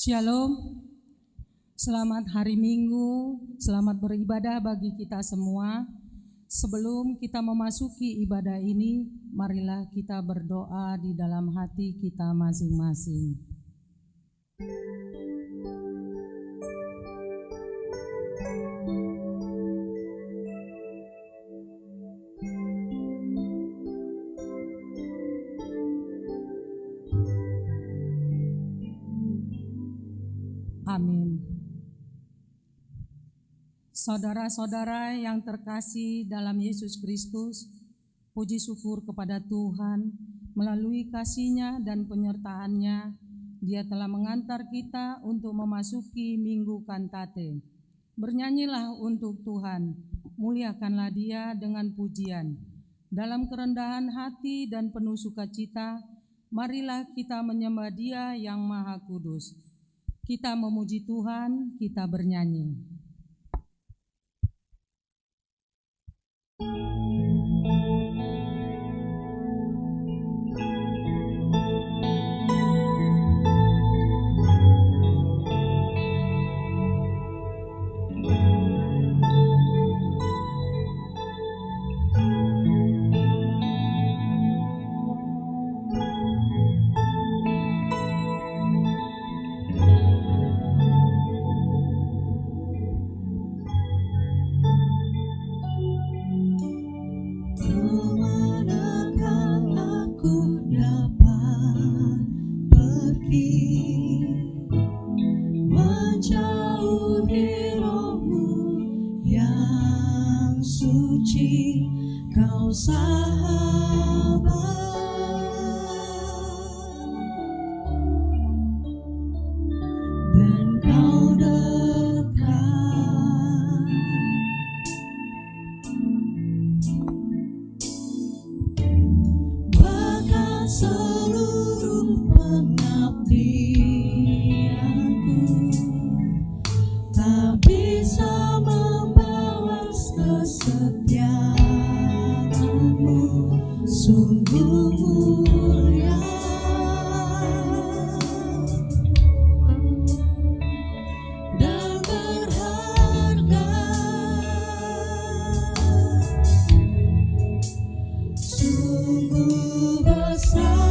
Shalom, selamat hari Minggu, selamat beribadah bagi kita semua. Sebelum kita memasuki ibadah ini, marilah kita berdoa di dalam hati kita masing-masing. Amin. Saudara-saudara yang terkasih dalam Yesus Kristus, puji syukur kepada Tuhan, melalui kasih-Nya dan penyertaan-Nya, Dia telah mengantar kita untuk memasuki Minggu Kantate. Bernyanyilah untuk Tuhan, muliakanlah Dia dengan pujian. Dalam kerendahan hati dan penuh sukacita, marilah kita menyembah Dia yang Maha Kudus. Kita memuji Tuhan, kita bernyanyi. Sungguh besar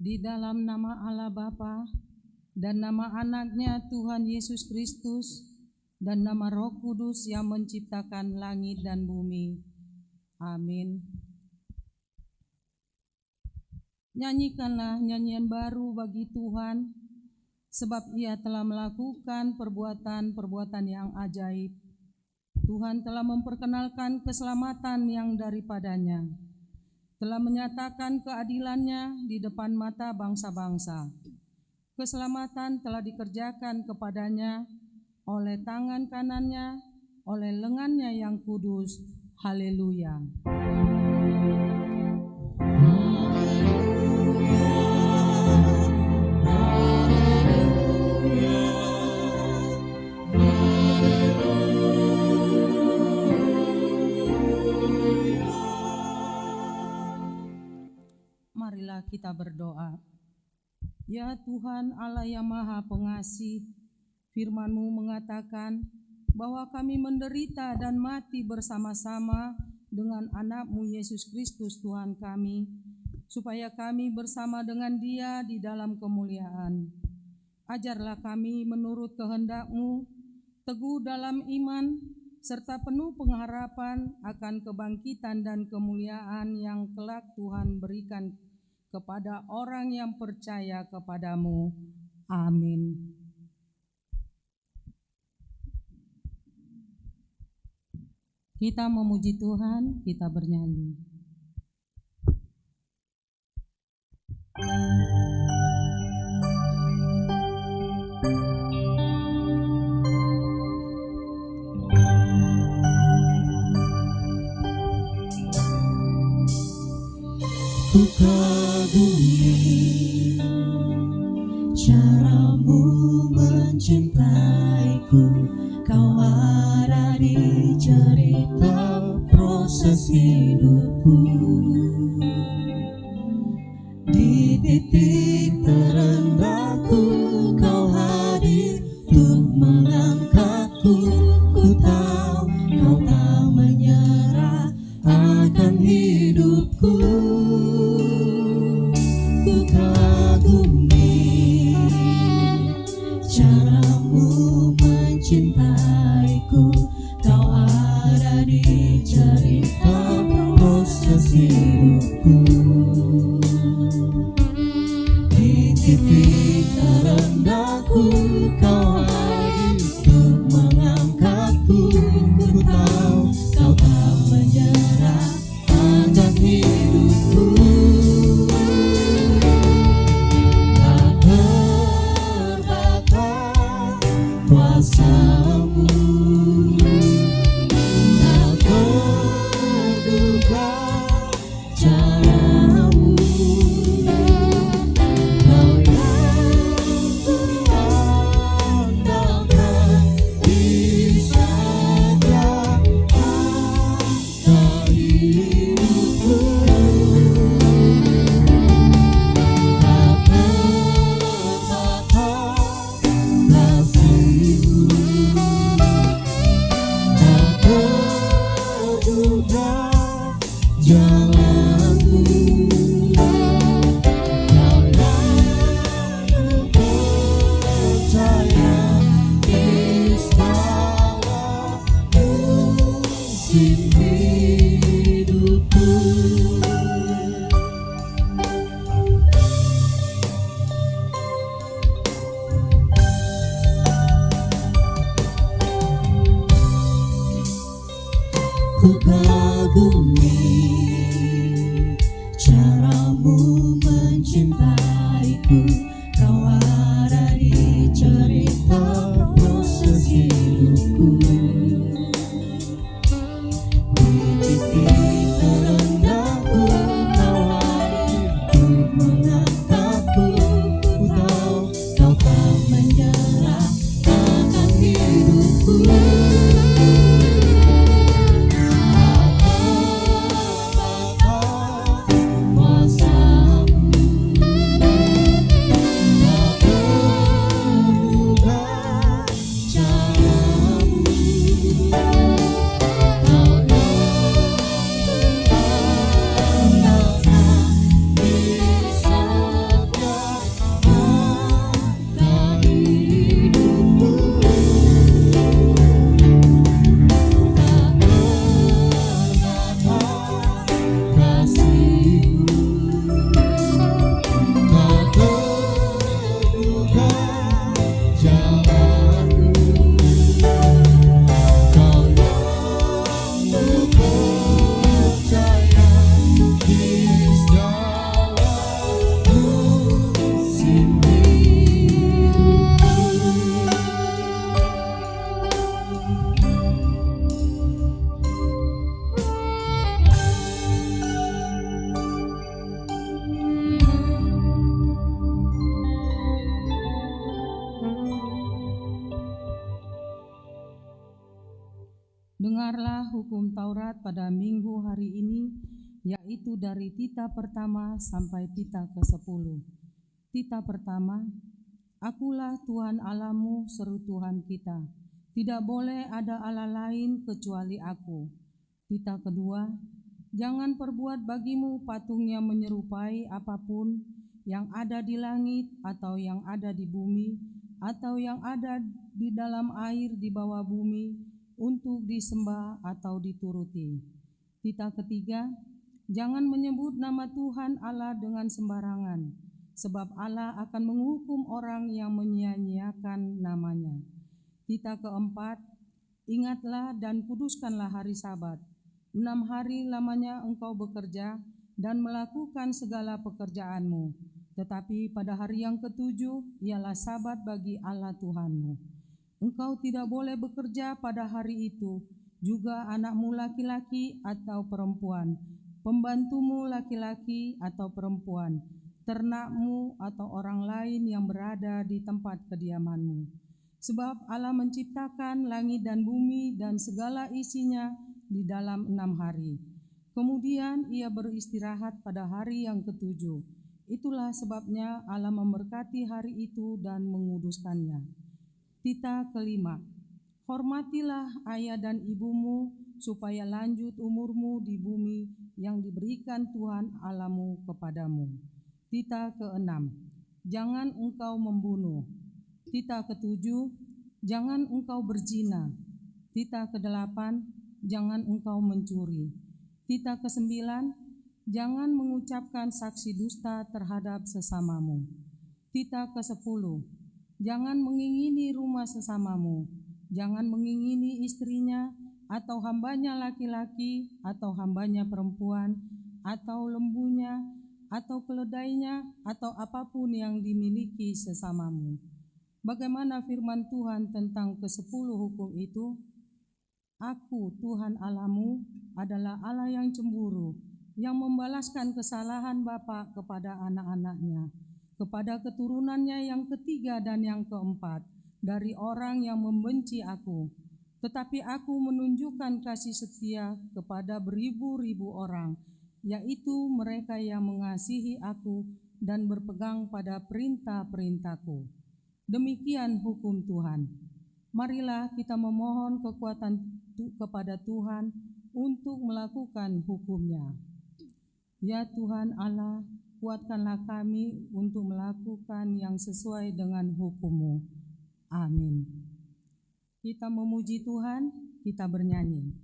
Di dalam nama Allah Bapa dan nama anaknya Tuhan Yesus Kristus dan nama Roh Kudus yang menciptakan langit dan bumi. Amin. Nyanyikanlah nyanyian baru bagi Tuhan, sebab Ia telah melakukan perbuatan-perbuatan yang ajaib. Tuhan telah memperkenalkan keselamatan yang daripadanya, telah menyatakan keadilannya di depan mata bangsa-bangsa. Keselamatan telah dikerjakan kepadanya oleh tangan kanannya, oleh lengannya yang kudus. Haleluya. Marilah kita berdoa. Ya Tuhan Allah yang Maha Pengasih, firman-Mu mengatakan bahwa kami menderita dan mati bersama-sama dengan anak-Mu Yesus Kristus Tuhan kami, supaya kami bersama dengan Dia di dalam kemuliaan. Ajarlah kami menurut kehendak-Mu, teguh dalam iman, serta penuh pengharapan akan kebangkitan dan kemuliaan yang kelak Tuhan berikan kepada orang yang percaya kepada-Mu. Amin. Kita memuji Tuhan, kita bernyanyi. Ku kagumi cara-Mu mencintaiku, Kau ada di cerita proses hidupku. Di titik terendahku Kau hadir untuk mengangkatku. Ku tahu Kau tak menyerah akan hidupku. Ku kagumi cara-Mu mencintaiku, Kau ada di cerita proses hidupku. Di titik terendahku Kau hadir untuk mengangkatku. Ku tahu Kau tak menyerah akan hidupku. Tak terbatas kuasa-Mu, tak terduga cara-Mu. Kau yang kuandalkan bisa akan hidupku. Tak terbatas kasih-Mu. Dengarlah hukum Taurat pada minggu hari ini, yaitu dari tita pertama sampai tita ke-10. Tita pertama, Akulah Tuhan Allahmu, seru Tuhan kita. Tidak boleh ada Allah lain kecuali Aku. Tita kedua, jangan perbuat bagimu patung yang menyerupai apapun yang ada di langit atau yang ada di bumi atau yang ada di dalam air di bawah bumi untuk disembah atau dituruti. Tita ketiga, jangan menyebut nama Tuhan Allah dengan sembarangan, sebab Allah akan menghukum orang yang menyia-nyiakan namanya. Tita keempat, ingatlah dan kuduskanlah hari Sabat. 6 hari lamanya engkau bekerja dan melakukan segala pekerjaanmu. Tetapi pada hari yang ke-7 ialah Sabat bagi Allah Tuhanmu. Engkau tidak boleh bekerja pada hari itu, juga anakmu laki-laki atau perempuan, pembantumu laki-laki atau perempuan, ternakmu atau orang lain yang berada di tempat kediamanmu. Sebab Allah menciptakan langit dan bumi dan segala isinya di dalam 6 hari. Kemudian ia beristirahat pada hari yang ke-7. Itulah sebabnya Allah memberkati hari itu dan menguduskannya. Tita kelima, hormatilah ayah dan ibumu supaya lanjut umurmu di bumi yang diberikan Tuhan Allahmu kepadamu. Tita keenam, jangan engkau membunuh. Tita ketujuh, jangan engkau berzina. Tita kedelapan, jangan engkau mencuri. Tita kesembilan, jangan mengucapkan saksi dusta terhadap sesamamu. Tita ke-10, jangan mengingini rumah sesamamu. Jangan mengingini istrinya, atau hambanya laki-laki, atau hambanya perempuan, atau lembunya, atau keledainya, atau apapun yang dimiliki sesamamu. Bagaimana firman Tuhan tentang ke-10 hukum itu? Aku, Tuhan Allahmu, adalah Allah yang cemburu, yang membalaskan kesalahan bapa kepada anak-anaknya, kepada keturunannya yang ketiga dan yang keempat, dari orang yang membenci Aku. Tetapi Aku menunjukkan kasih setia kepada beribu-ribu orang, yaitu mereka yang mengasihi Aku dan berpegang pada perintah-perintah-Ku. Demikian hukum Tuhan. Marilah kita memohon kekuatan kepada Tuhan untuk melakukan hukum-Nya. Ya Tuhan Allah, kuatkanlah kami untuk melakukan yang sesuai dengan hukum-Mu. Amin. Kita memuji Tuhan, kita bernyanyi.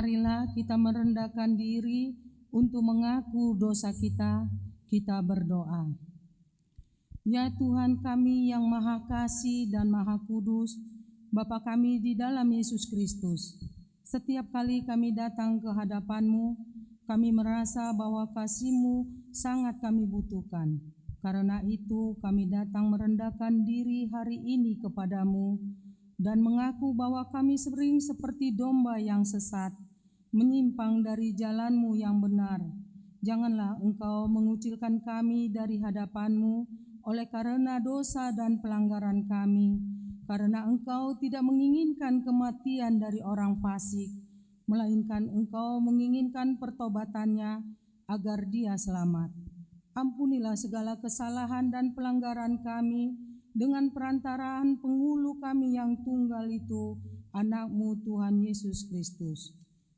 Marilah kita merendahkan diri untuk mengaku dosa kita. Kita berdoa. Ya Tuhan kami yang Maha Kasih dan Maha Kudus, Bapa kami di dalam Yesus Kristus, setiap kali kami datang ke hadapan-Mu, kami merasa bahwa kasih-Mu sangat kami butuhkan. Karena itu kami datang merendahkan diri hari ini kepada-Mu dan mengaku bahwa kami sering seperti domba yang sesat, menyimpang dari jalan-Mu yang benar. Janganlah Engkau mengucilkan kami dari hadapan-Mu oleh karena dosa dan pelanggaran kami, karena Engkau tidak menginginkan kematian dari orang fasik, melainkan Engkau menginginkan pertobatannya agar dia selamat. Ampunilah segala kesalahan dan pelanggaran kami dengan perantaraan pengulu kami yang tunggal itu, Anak-Mu Tuhan Yesus Kristus.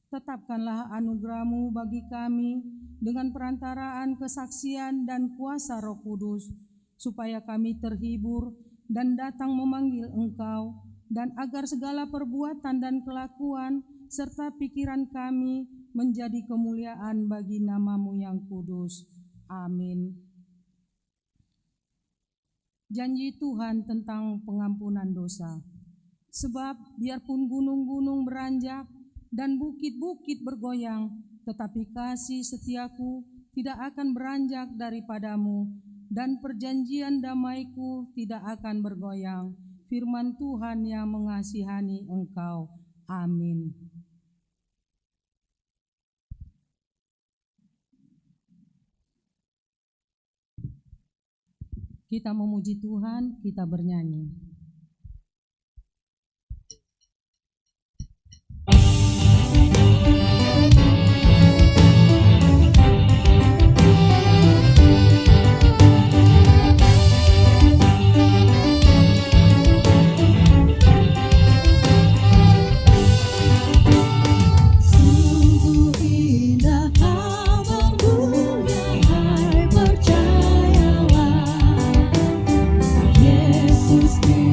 Tetapkanlah anugerah-Mu bagi kami dengan perantaraan kesaksian dan kuasa Roh Kudus, supaya kami terhibur dan datang memanggil Engkau, dan agar segala perbuatan dan kelakuan serta pikiran kami menjadi kemuliaan bagi nama-Mu yang kudus. Amin. Janji Tuhan tentang pengampunan dosa. Sebab biarpun gunung-gunung beranjak dan bukit-bukit bergoyang, tetapi kasih setiaku tidak akan beranjak daripada-Mu, dan perjanjian damaiku tidak akan bergoyang. Firman Tuhan yang mengasihani engkau. Amin. Kita memuji Tuhan, kita bernyanyi. Sungguh indah Abangku yang hai, percayalah, Yesus Kristus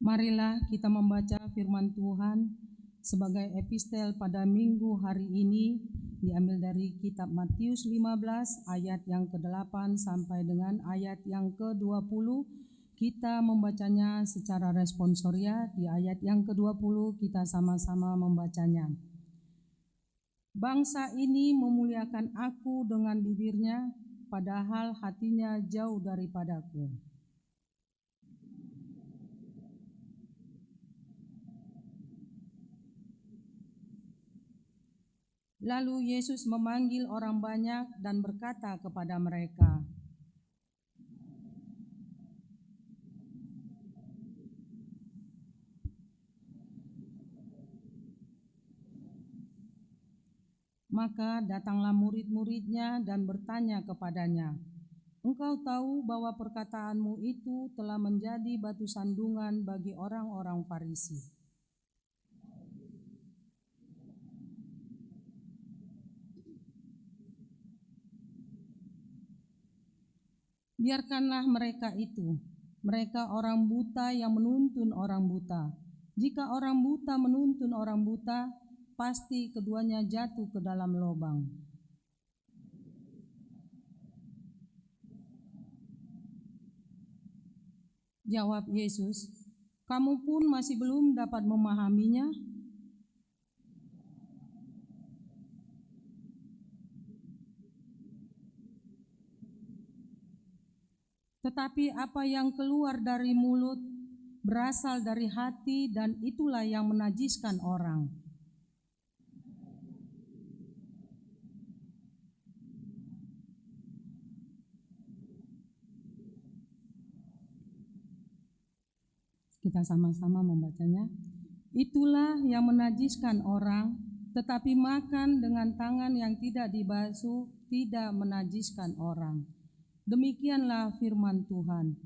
Marilah kita membaca firman Tuhan sebagai epistel pada minggu hari ini, diambil dari kitab Matius 15 ayat yang ke-8 sampai dengan ayat yang ke-20. Kita membacanya secara responsoria. Di ayat yang ke-20 kita sama-sama membacanya. Bangsa ini memuliakan aku dengan bibirnya, padahal hatinya jauh daripadaku. Lalu Yesus memanggil orang banyak dan berkata kepada mereka, maka datanglah murid-muridnya dan bertanya kepadanya, "Engkau tahu bahwa perkataanmu itu telah menjadi batu sandungan bagi orang-orang Farisi." Biarkanlah mereka itu, mereka orang buta yang menuntun orang buta. Jika orang buta menuntun orang buta, pasti keduanya jatuh ke dalam lubang. Jawab Yesus, "Kamu pun masih belum dapat memahaminya?" Tetapi apa yang keluar dari mulut berasal dari hati, dan itulah yang menajiskan orang. Kita sama-sama membacanya. Itulah yang menajiskan orang, tetapi makan dengan tangan yang tidak dibasuh tidak menajiskan orang. Demikianlah firman Tuhan.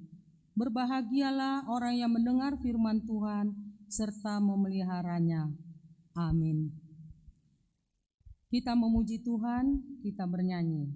Berbahagialah orang yang mendengar firman Tuhan serta memeliharanya. Amin. Kita memuji Tuhan, kita bernyanyi.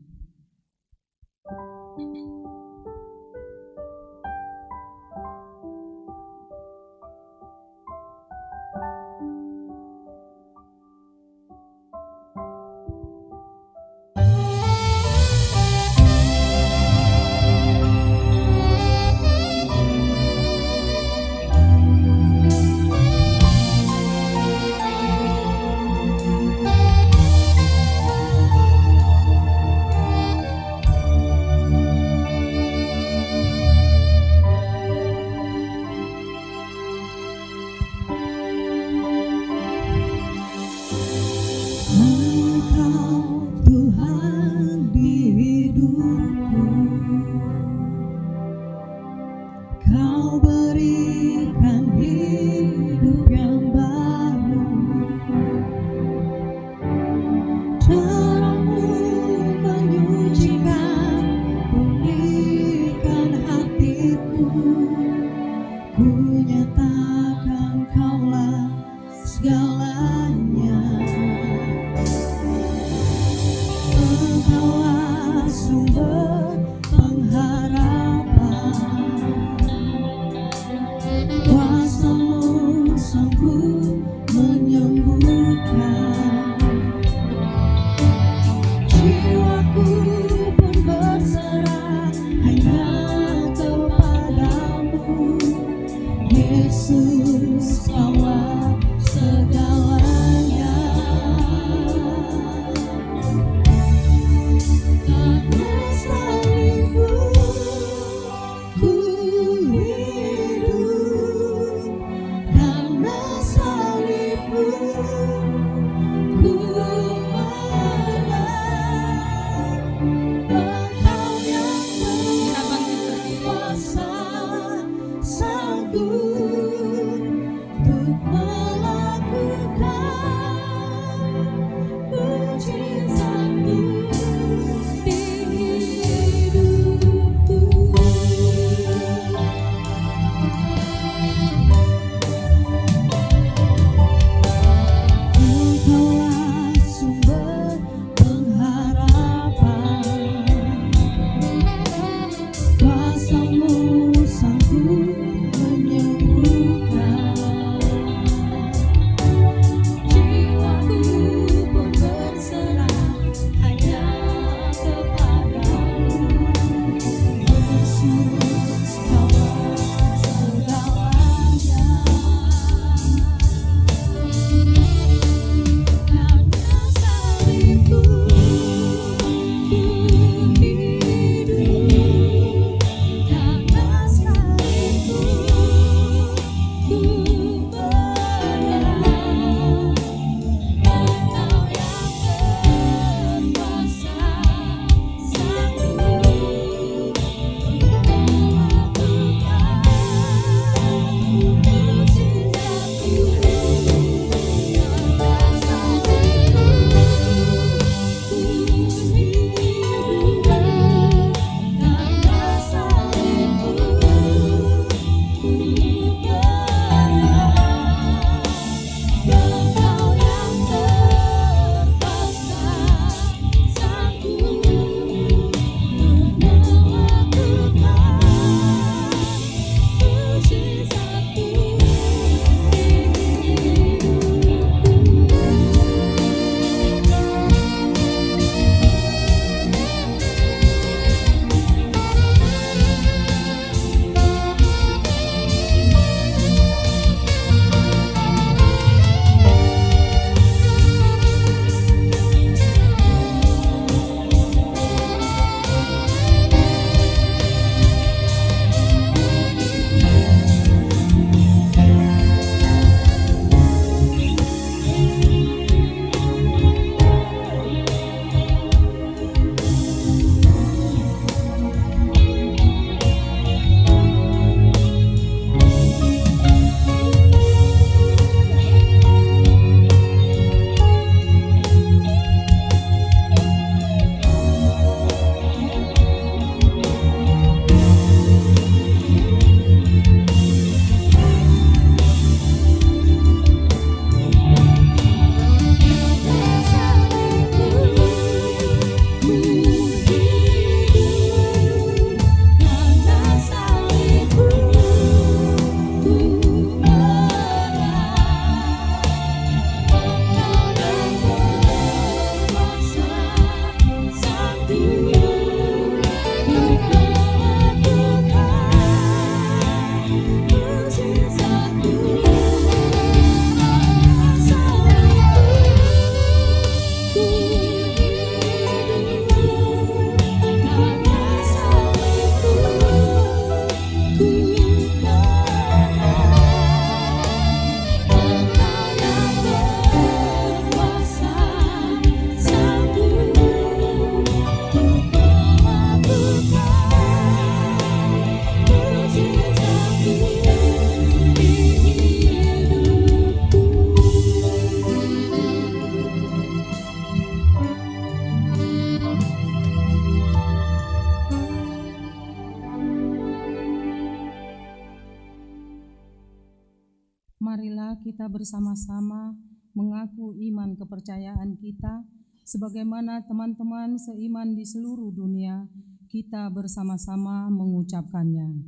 marilah kita bersama-sama mengaku iman kepercayaan kita, sebagaimana teman-teman seiman di seluruh dunia, kita bersama-sama mengucapkannya.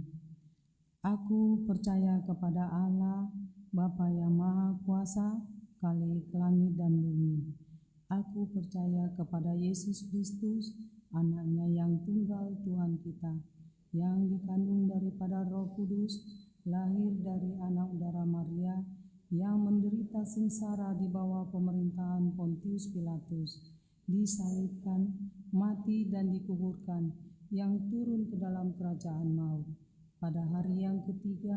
Aku percaya kepada Allah, Bapa yang Maha Kuasa, Khalik langit dan bumi. Aku percaya kepada Yesus Kristus, Anaknya yang tunggal Tuhan kita, yang dikandung daripada Roh Kudus, lahir dari anak udara Maria, yang menderita sengsara di bawah pemerintahan Pontius Pilatus, disalibkan, mati dan dikuburkan, yang turun ke dalam kerajaan maut. Pada hari yang ketiga,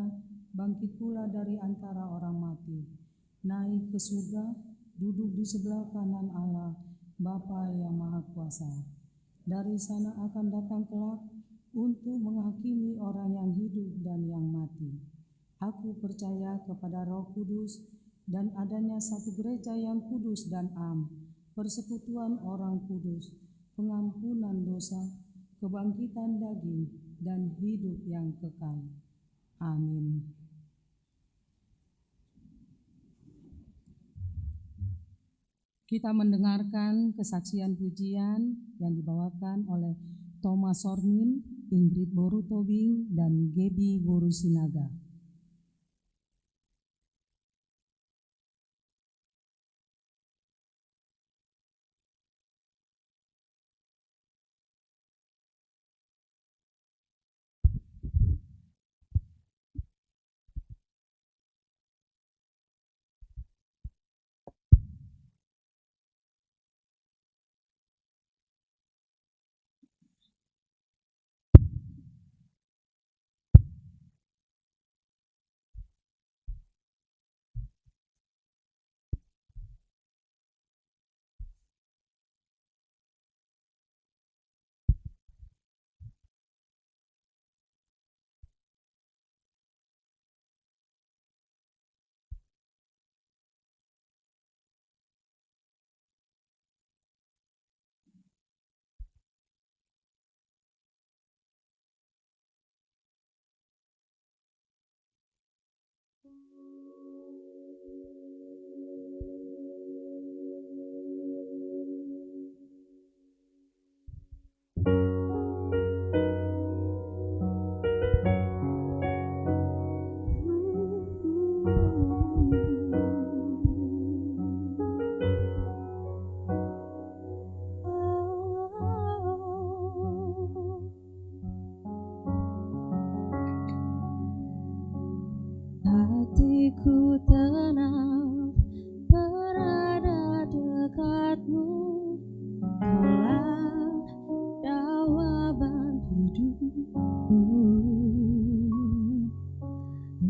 bangkit pula dari antara orang mati, naik ke surga, duduk di sebelah kanan Allah, Bapa yang Maha Kuasa. Dari sana akan datang kelak untuk menghakimi orang yang hidup dan yang mati. Aku percaya kepada Roh Kudus dan adanya satu gereja yang kudus dan am, persekutuan orang kudus, pengampunan dosa, kebangkitan daging, dan hidup yang kekal. Amin. Kita mendengarkan kesaksian pujian yang dibawakan oleh Thomas Sormin, Ingrid Boru Tobing, dan Gebi Boru Sinaga. Hatiku tenang berada dekatmu, Kaulah jawaban hidupku.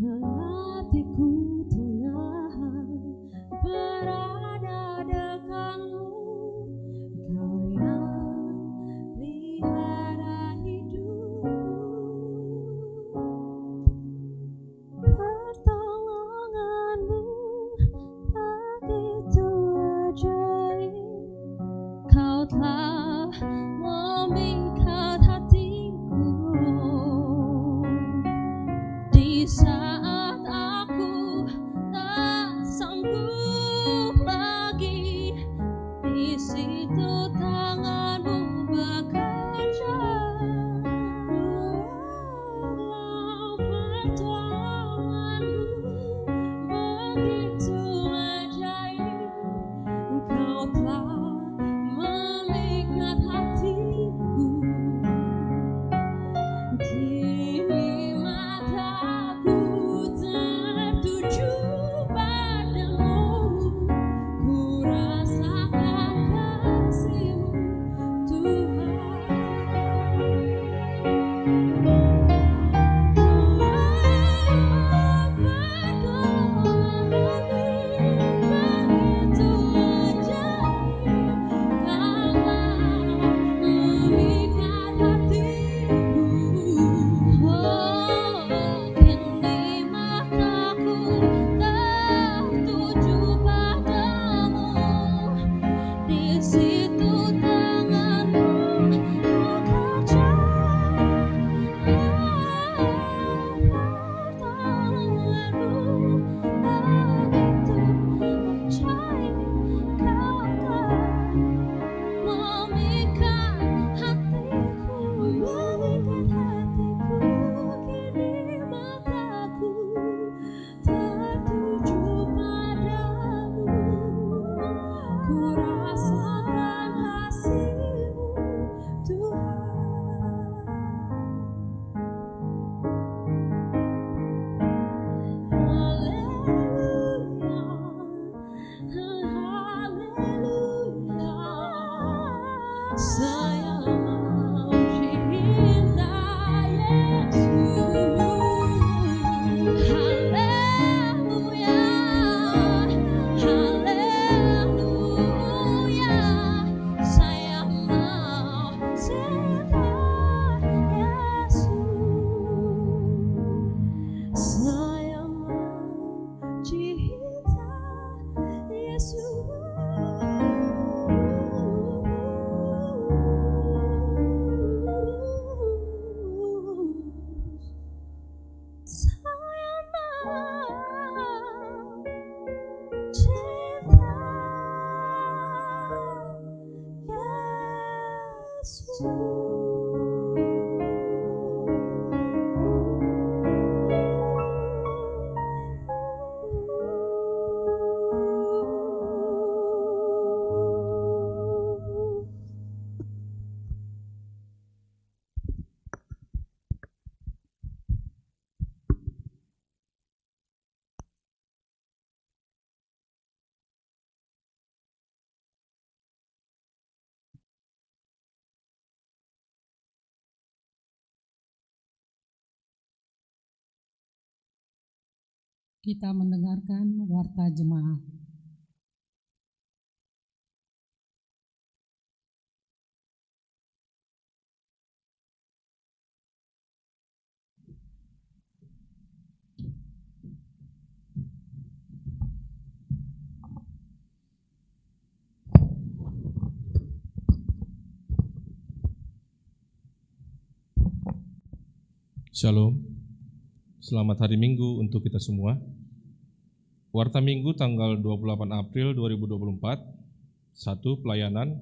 Hatiku tenang berada dekatmu, Kau yang pelihara hidupku. Pertolonganmu Kita mendengarkan warta jemaat. Shalom, selamat hari Minggu untuk kita semua. Warta Minggu tanggal 28 April 2024, 1. Pelayanan.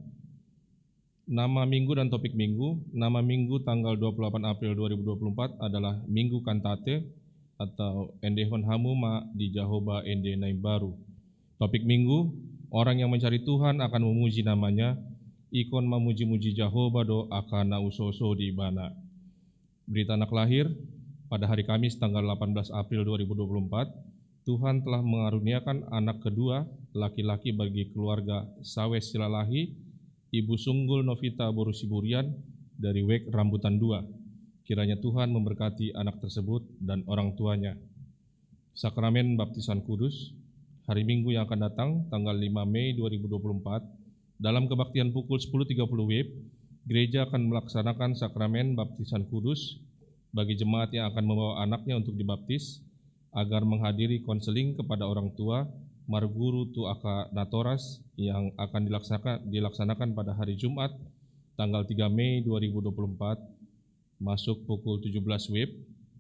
Nama Minggu dan topik Minggu. Nama Minggu tanggal 28 April 2024 adalah Minggu Kantate atau Endehon Hamuma di Jahoba Ende Naim Baru. Topik Minggu, orang yang mencari Tuhan akan memuji namanya, ikon memuji-muji Jahoba do akan nausoso di Bana. Berita anak lahir, pada hari Kamis tanggal 18 April 2024, Tuhan telah mengaruniakan anak kedua laki-laki bagi keluarga Sawes Silalahi, Ibu Sunggul Novita Borusiburian dari Wek Rambutan 2. Kiranya Tuhan memberkati anak tersebut dan orang tuanya. Sakramen Baptisan Kudus, hari Minggu yang akan datang, tanggal 5 Mei 2024, dalam kebaktian pukul 10.30 WIB, gereja akan melaksanakan sakramen baptisan kudus bagi jemaat yang akan membawa anaknya untuk dibaptis agar menghadiri konseling kepada orang tua Marguru tu aka Natoras yang akan dilaksanakan pada hari Jumat tanggal 3 Mei 2024 masuk pukul 17 WIB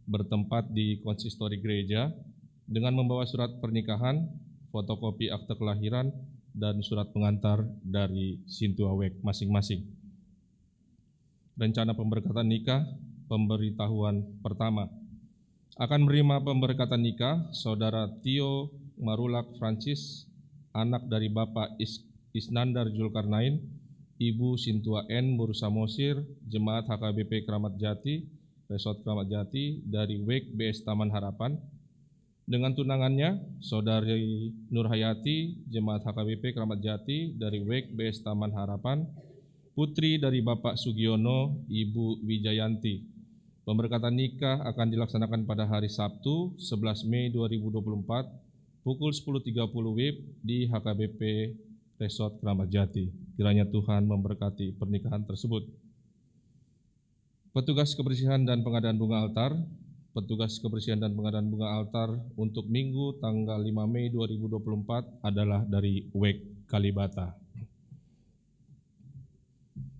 bertempat di konsistori gereja dengan membawa surat pernikahan, fotokopi akte kelahiran, dan surat pengantar dari Sintua Wek masing-masing. Rencana pemberkatan nikah, pemberitahuan pertama. Akan menerima pemberkatan nikah Saudara Tio Marulak Francis, anak dari Bapak Isnandar Julkarnain, Ibu Sintua N. Mursamosir, Jemaat HKBP Keramat Jati, Resort Keramat Jati dari Wek BS Taman Harapan. Dengan tunangannya, Saudari Nurhayati, Jemaat HKBP Keramat Jati dari Wek BS Taman Harapan, putri dari Bapak Sugiono, Ibu Wijayanti. Pemberkatan nikah akan dilaksanakan pada hari Sabtu 11 Mei 2024 pukul 10.30 WIB di HKBP Resort Keramat Jati. Kiranya Tuhan memberkati pernikahan tersebut. Petugas kebersihan dan pengadaan bunga altar. Petugas kebersihan dan pengadaan bunga altar untuk Minggu tanggal 5 Mei 2024 adalah dari Wek Kalibata.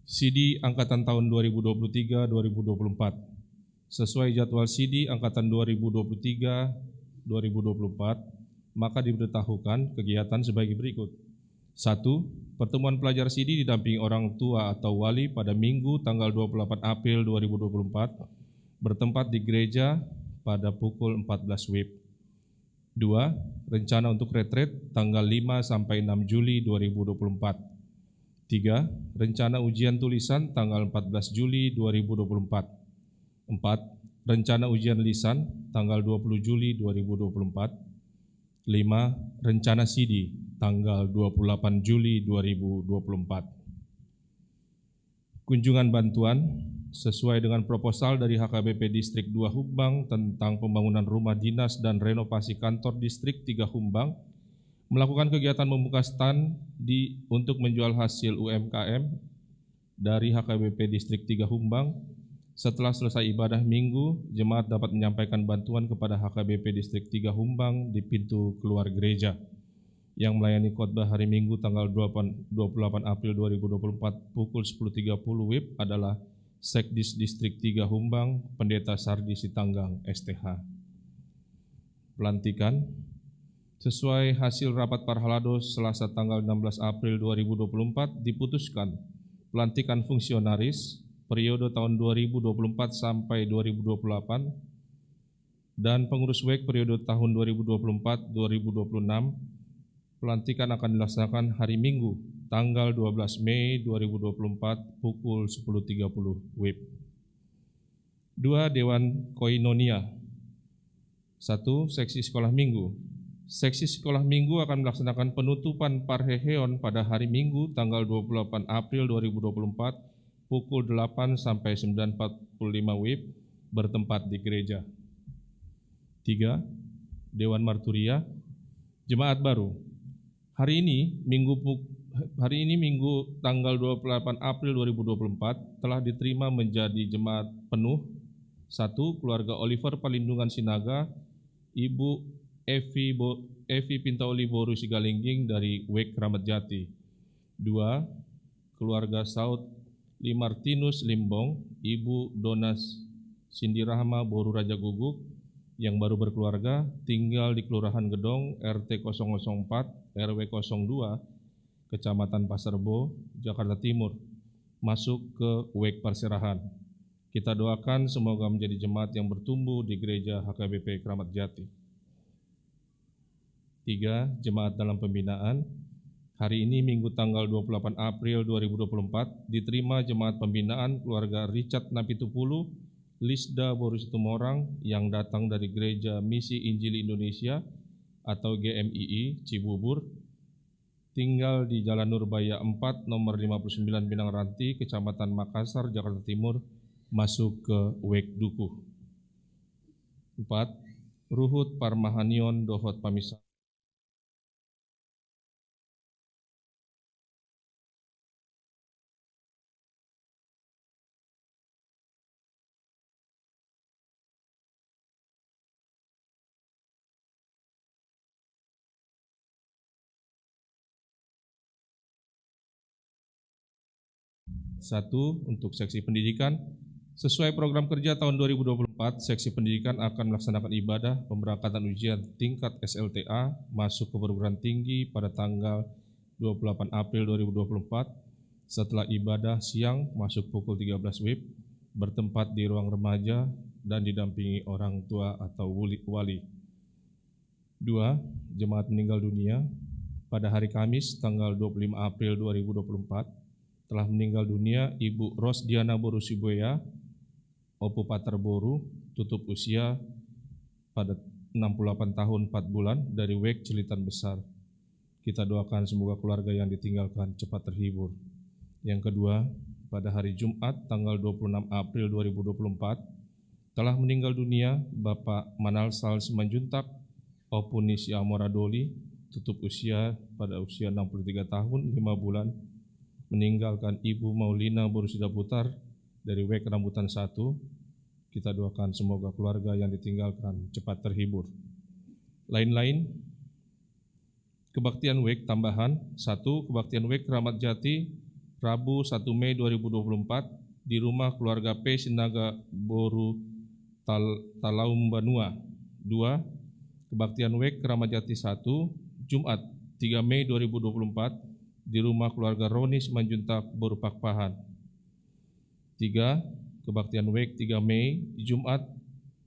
CD Angkatan tahun 2023-2024. Sesuai jadwal CD Angkatan 2023-2024, maka diberitahukan kegiatan sebagai berikut. 1. Pertemuan pelajar CD didampingi orang tua atau wali pada Minggu tanggal 28 April 2024, bertempat di gereja pada pukul 14 WIB. 2. Rencana untuk retret tanggal 5 sampai 6 Juli 2024. 3. Rencana ujian tulisan tanggal 14 Juli 2024. 4. Rencana ujian lisan tanggal 20 Juli 2024. 5. Rencana CD tanggal 28 Juli 2024. Kunjungan bantuan sesuai dengan proposal dari HKBP Distrik 2 Humbang tentang pembangunan rumah dinas dan renovasi kantor Distrik 3 Humbang, melakukan kegiatan membuka stand untuk menjual hasil UMKM dari HKBP Distrik 3 Humbang. Setelah selesai ibadah Minggu, jemaat dapat menyampaikan bantuan kepada HKBP Distrik 3 Humbang di pintu keluar gereja. Yang melayani khotbah hari Minggu tanggal 28 April 2024 pukul 10.30 WIB adalah Sekdis Distrik 3 Humbang, Pendeta Sardi Sitanggang, STH. Pelantikan. Sesuai hasil rapat Parhalados Selasa tanggal 16 April 2024 diputuskan pelantikan fungsionaris periode tahun 2024 sampai 2028 dan pengurus WEK periode tahun 2024-2026. Pelantikan akan dilaksanakan hari Minggu tanggal 12 Mei 2024 pukul 10.30 WIB. 2. Dewan Koinonia. 1. Seksi Sekolah Minggu. Seksi Sekolah Minggu akan melaksanakan penutupan Parheheon pada hari Minggu tanggal 28 April 2024 pukul 8 sampai 9.45 WIB bertempat di gereja. 3. Dewan Marturia, Jemaat Baru. Hari ini Minggu tanggal 28 April 2024 telah diterima menjadi jemaat penuh. 1. Keluarga Oliver Palindungan Sinaga, Ibu Evi Pintauli Boru Sigalingging dari WEK Kramat Jati. 2. Keluarga Saud Limartinus Limbong, Ibu Donas Sindirahma Boru Raja Guguk yang baru berkeluarga, tinggal di Kelurahan Gedong, RT 004, RW 02, Kecamatan Pasarbo, Jakarta Timur, masuk ke WEK Perserahan. Kita doakan semoga menjadi jemaat yang bertumbuh di Gereja HKBP Kramat Jati. 3. Jemaat dalam pembinaan. Hari ini Minggu tanggal 28 April 2024 diterima jemaat pembinaan keluarga Richard Napitupulu, Lisda Boru Situmorang yang datang dari Gereja Misi Injil Indonesia atau GMII Cibubur, tinggal di Jalan Nurbaya 4 nomor 59 Pinang Ranti, Kecamatan Makassar, Jakarta Timur, masuk ke WEK Dukuh. 4. Ruhut Parmahanion Dohot Pamisa. Satu, untuk seksi pendidikan. Sesuai program kerja tahun 2024, seksi pendidikan akan melaksanakan ibadah pemberangkatan ujian tingkat SLTA masuk ke perguruan tinggi pada tanggal 28 April 2024 setelah ibadah siang masuk pukul 13 WIB, bertempat di ruang remaja dan didampingi orang tua atau wali. 2. Jemaat meninggal dunia. Pada hari Kamis tanggal 25 April 2024 telah meninggal dunia Ibu Rosdiana Boru Sibuya, Opu Pater Boru, tutup usia pada 68 tahun 4 bulan dari WEK Cilitan Besar. Kita doakan semoga keluarga yang ditinggalkan cepat terhibur. Yang kedua, pada hari Jumat tanggal 26 April 2024 telah meninggal dunia Bapak Manalsal Simanjuntak, Opu Nisya Moradoli, tutup usia pada usia 63 tahun 5 bulan, meninggalkan Ibu Maulina Boru Sidaputar dari WEK Rambutan 1. Kita doakan semoga keluarga yang ditinggalkan cepat terhibur. Lain-lain, kebaktian WEK tambahan. 1. Kebaktian WEK Kramat Jati, Rabu 1 Mei 2024 di rumah keluarga P. Sinaga Boru Talaum Banua. 2. Kebaktian WEK Kramat Jati 1, Jumat 3 Mei 2024 di rumah keluarga Roni Simanjuntak Boru Pakpahan. 3. Kebaktian WEK 3 Mei, Jumat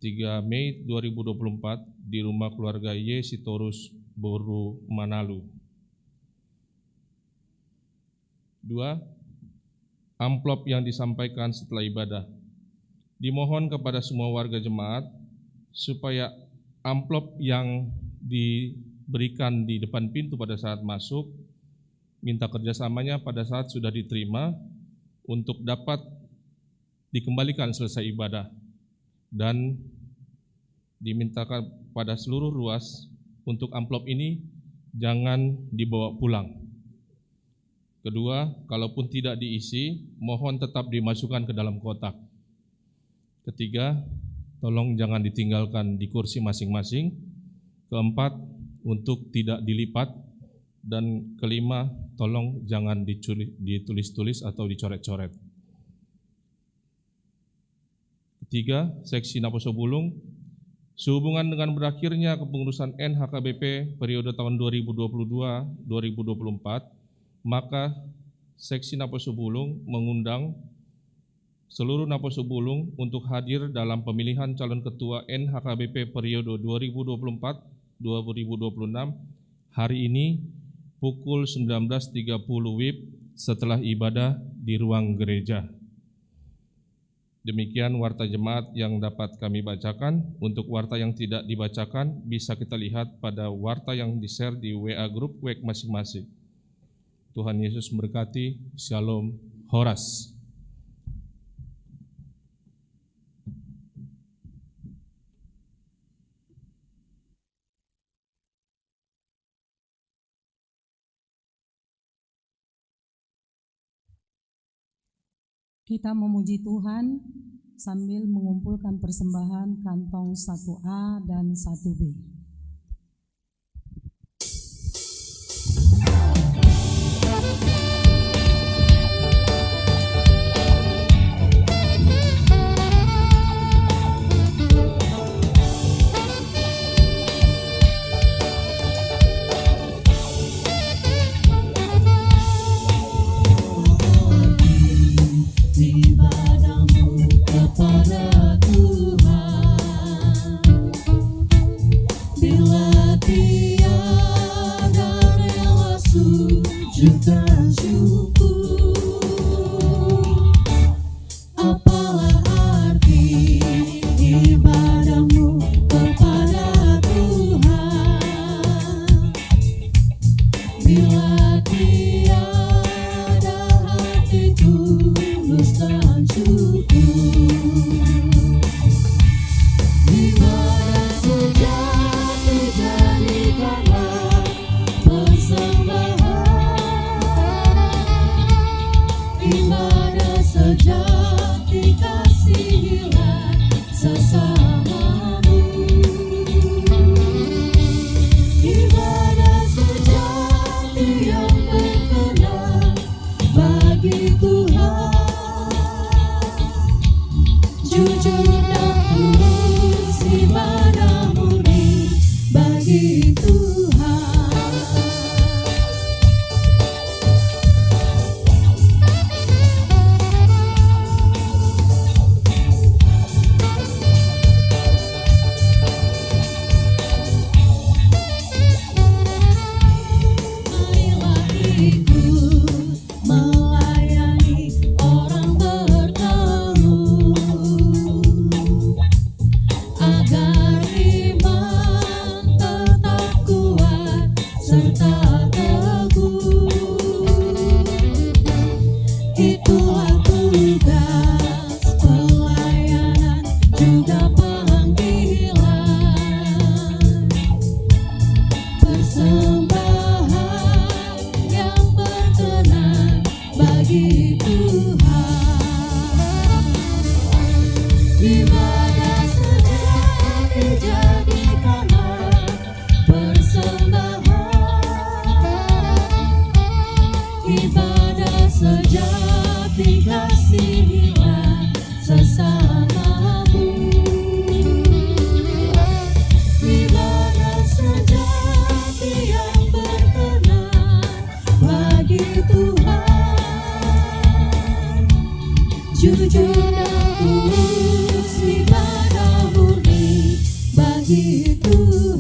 3 Mei 2024 di rumah keluarga Y. Sitorus Boru Manalu. 2. Amplop yang disampaikan setelah ibadah. Dimohon kepada semua warga jemaat supaya amplop yang diberikan di depan pintu pada saat masuk minta kerjasamanya pada saat sudah diterima untuk dapat dikembalikan selesai ibadah, dan dimintakan pada seluruh ruas untuk amplop ini jangan dibawa pulang. Kedua, kalaupun tidak diisi, mohon tetap dimasukkan ke dalam kotak. Ketiga, tolong jangan ditinggalkan di kursi masing-masing. Keempat, untuk tidak dilipat. Dan kelima, tolong jangan ditulis-tulis atau dicoret-coret. Ketiga, seksi Naposo Bulung, sehubungan dengan berakhirnya kepengurusan NHKBP periode tahun 2022-2024, maka seksi Naposo Bulung mengundang seluruh Naposo Bulung untuk hadir dalam pemilihan calon ketua NHKBP periode 2024-2026 hari ini pukul 19.30 WIB setelah ibadah di ruang gereja. Demikian warta jemaat yang dapat kami bacakan. Untuk warta yang tidak dibacakan bisa kita lihat pada warta yang di-share di WA Group WEK masing-masing. Tuhan Yesus memberkati. Shalom. Horas. Kita memuji Tuhan sambil mengumpulkan persembahan kantong 1A dan 1B. Kepada Tuhan, bila tiada rela sujud dan syukur, apalah arti ibadahmu kepada Tuhan, bila tiada hati tulus dan syukur. Ibadah sejati kasihilah sesamamu. Ibadah sejati yang berkenan bagi Tuhan, jujur dan tulus ibadah murni bagi Tuhan. Itulah tugas pelayanan juga panggilan, persembahan yang berkenan bagi Tuhan. Ibadah sejati jadikanlah persembahan, ibadah sejati kasihilah sesamamu. Ibadah sejati yang berkenan bagi Tuhan, jujur dan tulus ibadah murni bagi Tuhan.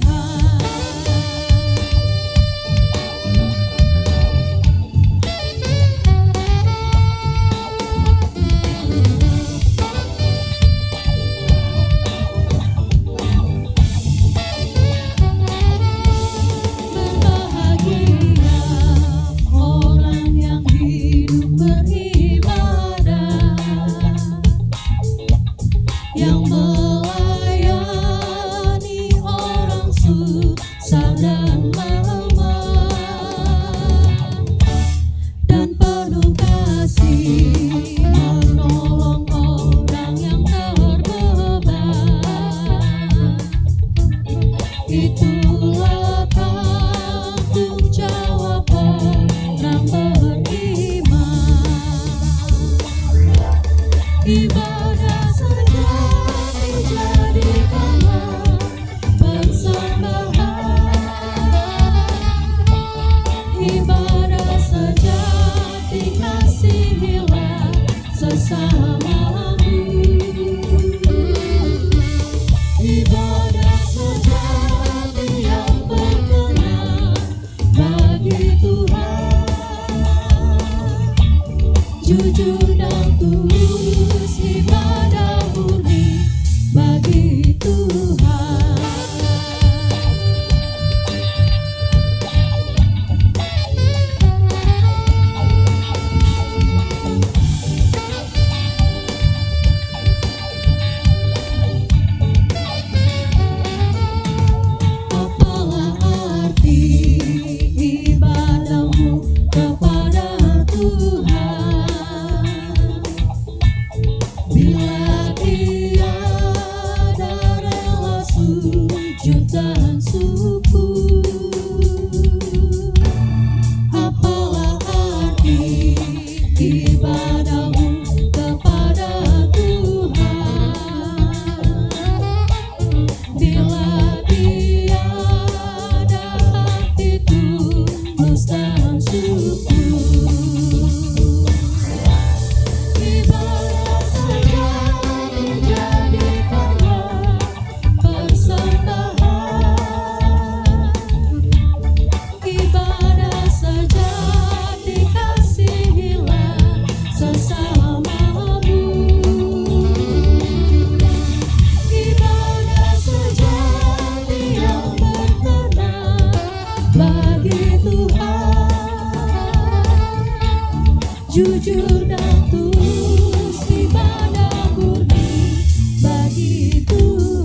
Yang melayani jutaan suku. Apalah arti ibadahmu kepada Tuhan bila tiada hati tulus dan syukur. Ibadah saja dijadikanlah persembahan, ibadah saja dikasihilah sesamamu, ibadah saja yang berkenan bagi Tuhan, jujur dan tulus ibadah murni bagi Tuhan.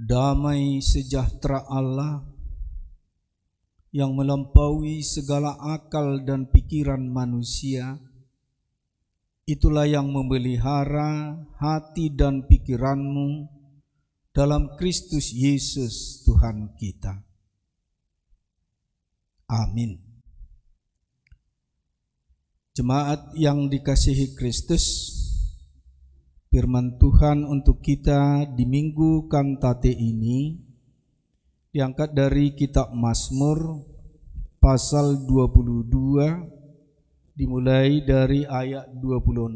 Damai sejahtera Allah yang melampaui segala akal dan pikiran manusia, itulah yang memelihara hati dan pikiranmu dalam Kristus Yesus Tuhan kita. Amin. Jemaat yang dikasihi Kristus, firman Tuhan untuk kita di Minggu Kantate ini diangkat dari kitab Mazmur pasal 22 dimulai dari ayat 26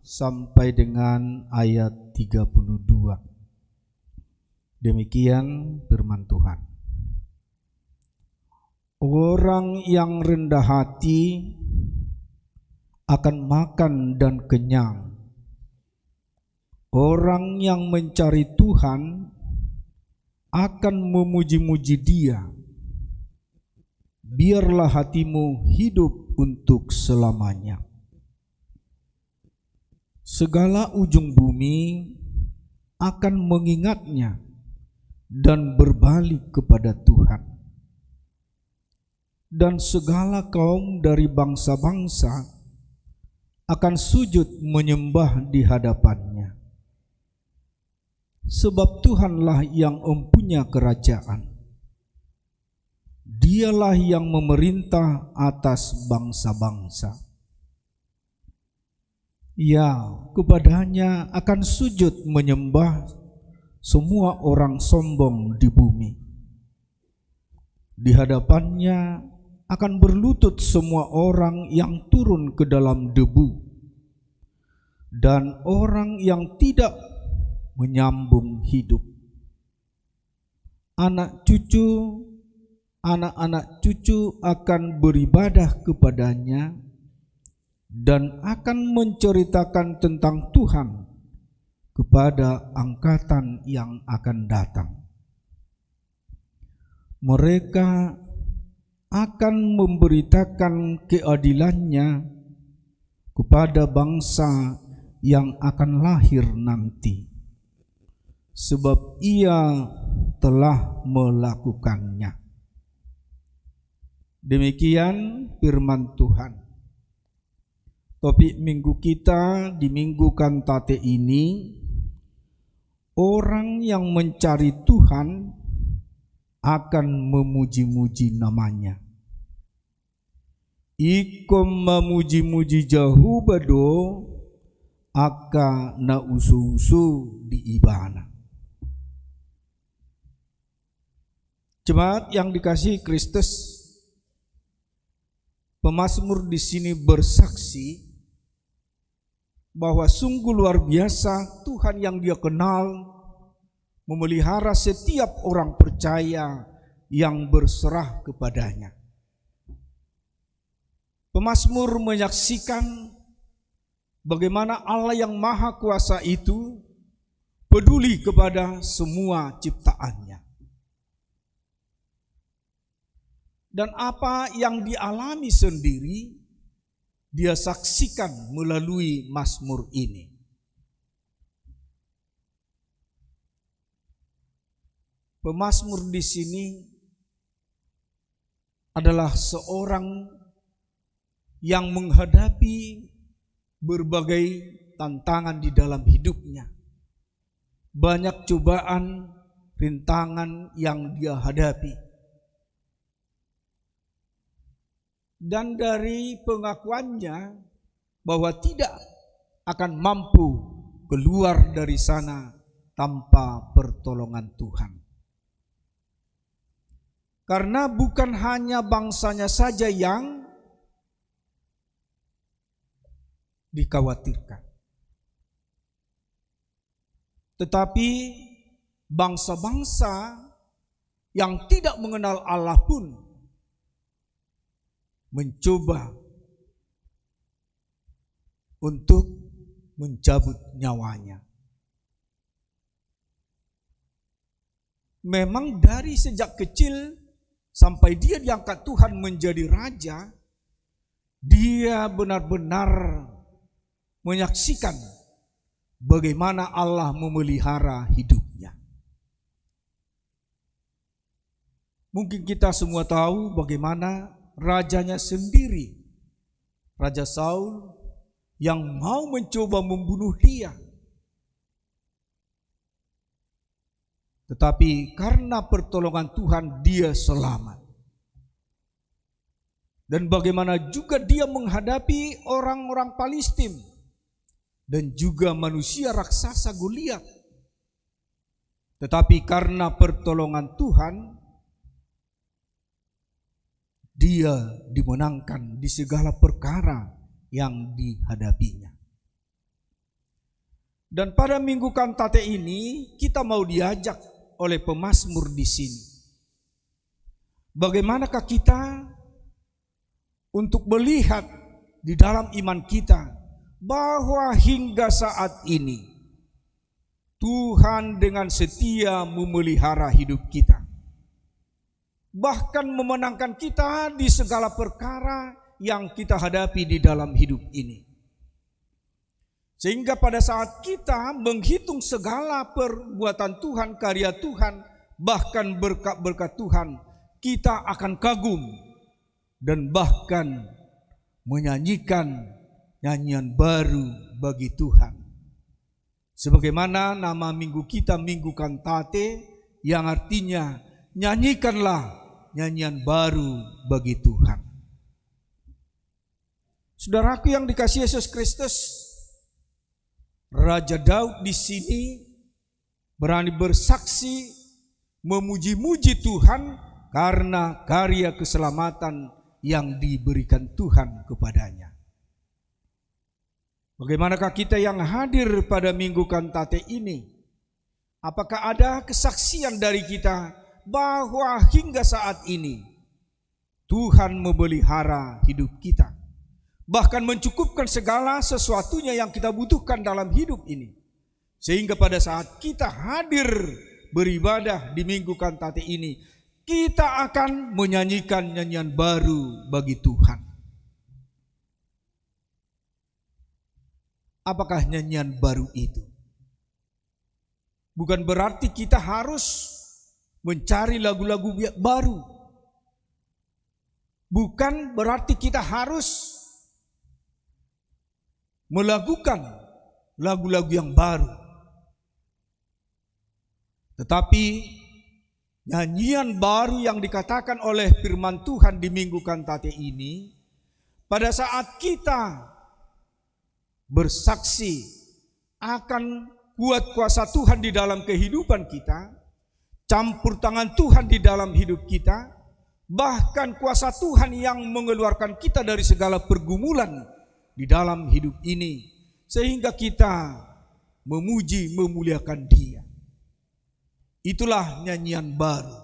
sampai dengan ayat 32. Demikian firman Tuhan. Orang yang rendah hati akan makan dan kenyang. Orang yang mencari Tuhan akan memuji-muji Dia. Biarlah hatimu hidup untuk selamanya. Segala ujung bumi akan mengingatnya dan berbalik kepada Tuhan. Dan segala kaum dari bangsa-bangsa akan sujud menyembah di hadapannya. Sebab Tuhanlah yang mempunyai kerajaan. Dialah yang memerintah atas bangsa-bangsa. Ya, kepadanya akan sujud menyembah semua orang sombong di bumi. Di hadapannya akan berlutut semua orang yang turun ke dalam debu dan orang yang tidak menyambung hidup. Anak cucu akan beribadah kepadanya dan akan menceritakan tentang Tuhan kepada angkatan yang akan datang. Mereka akan memberitakan keadilannya kepada bangsa yang akan lahir nanti, sebab Ia telah melakukannya. Demikian firman Tuhan. Topik minggu kita di Minggu Kantate ini, orang yang mencari Tuhan akan memuji-muji namanya. Ikom memuji-muji jauh bado aka na usu-usu di ibana. Jemaat yang dikasihi Kristus, pemazmur di sini bersaksi bahwa sungguh luar biasa Tuhan yang Dia kenal memelihara setiap orang percaya yang berserah kepadanya. Pemazmur menyaksikan bagaimana Allah yang Maha Kuasa itu peduli kepada semua ciptaannya. Dan apa yang dialami sendiri, dia saksikan melalui Mazmur ini. Pemazmur di sini adalah seorang yang menghadapi berbagai tantangan di dalam hidupnya. Banyak cobaan, rintangan yang dia hadapi. Dan dari pengakuannya bahwa tidak akan mampu keluar dari sana tanpa pertolongan Tuhan. Karena bukan hanya bangsanya saja yang dikhawatirkan, tetapi bangsa-bangsa yang tidak mengenal Allah pun mencoba untuk mencabut nyawanya. Memang dari sejak kecil sampai dia diangkat Tuhan menjadi raja, dia benar-benar menyaksikan bagaimana Allah memelihara hidupnya. Mungkin kita semua tahu bagaimana rajanya sendiri, Raja Saul, yang mau mencoba membunuh dia. Tetapi karena pertolongan Tuhan dia selamat. Dan bagaimana juga dia menghadapi orang-orang Palestina dan juga manusia raksasa Goliat. Tetapi karena pertolongan Tuhan, dia dimenangkan di segala perkara yang dihadapinya. Dan pada minggu kantate ini kita mau diajak oleh pemazmur di sini. Bagaimanakah kita untuk melihat di dalam iman kita bahwa hingga saat ini Tuhan dengan setia memelihara hidup kita. Bahkan memenangkan kita di segala perkara yang kita hadapi di dalam hidup ini. Sehingga pada saat kita menghitung segala perbuatan Tuhan, karya Tuhan, bahkan berkat-berkat Tuhan, kita akan kagum dan bahkan menyanyikan nyanyian baru bagi Tuhan. Sebagaimana nama minggu kita, Minggu Kantate, yang artinya nyanyikanlah nyanyian baru bagi Tuhan. Saudaraku yang dikasihi Yesus Kristus, Raja Daud di sini berani bersaksi memuji-muji Tuhan karena karya keselamatan yang diberikan Tuhan kepadanya. Bagaimanakah kita yang hadir pada Minggu Kantate ini? Apakah ada kesaksian dari kita bahwa hingga saat ini Tuhan memelihara hidup kita, bahkan mencukupkan segala sesuatunya yang kita butuhkan dalam hidup ini, sehingga pada saat kita hadir beribadah di Minggu Kantate ini, kita akan menyanyikan nyanyian baru bagi Tuhan. Apakah nyanyian baru itu? Bukan berarti kita harus mencari lagu-lagu baru. Bukan berarti kita harus melakukan lagu-lagu yang baru. Tetapi nyanyian baru yang dikatakan oleh firman Tuhan di Minggu Kantate ini, pada saat kita bersaksi akan kuat kuasa Tuhan di dalam kehidupan kita, campur tangan Tuhan di dalam hidup kita, bahkan kuasa Tuhan yang mengeluarkan kita dari segala pergumulan di dalam hidup ini, sehingga kita memuji memuliakan Dia. Itulah nyanyian baru.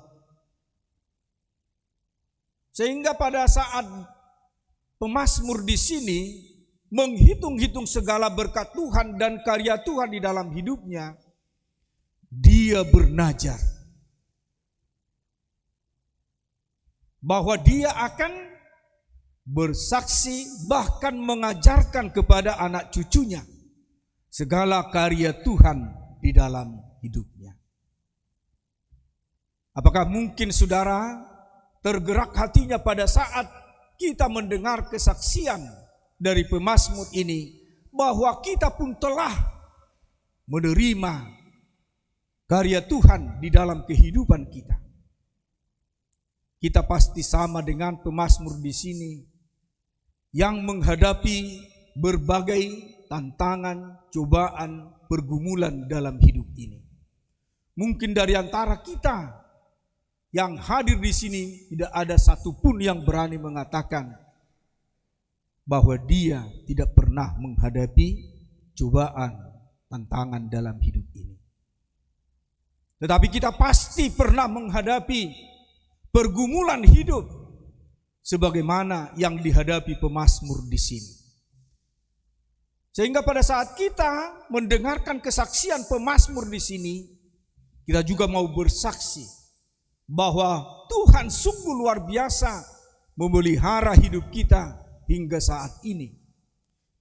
Sehingga pada saat pemazmur di sini menghitung-hitung segala berkat Tuhan dan karya Tuhan di dalam hidupnya, dia bernazar. bahwa dia akan bersaksi bahkan mengajarkan kepada anak cucunya segala karya Tuhan di dalam hidupnya. Apakah mungkin saudara tergerak hatinya pada saat kita mendengar kesaksian dari pemazmur ini bahwa kita pun telah menerima karya Tuhan di dalam kehidupan kita? Kita pasti sama dengan pemazmur di sini yang menghadapi berbagai tantangan, cobaan, pergumulan dalam hidup ini. Mungkin dari antara kita yang hadir di sini tidak ada satupun yang berani mengatakan bahwa dia tidak pernah menghadapi cobaan, tantangan dalam hidup ini. Tetapi kita pasti pernah menghadapi pergumulan hidup sebagaimana yang dihadapi pemazmur di sini. Sehingga pada saat kita mendengarkan kesaksian pemazmur di sini, kita juga mau bersaksi bahwa Tuhan sungguh luar biasa memelihara hidup kita hingga saat ini.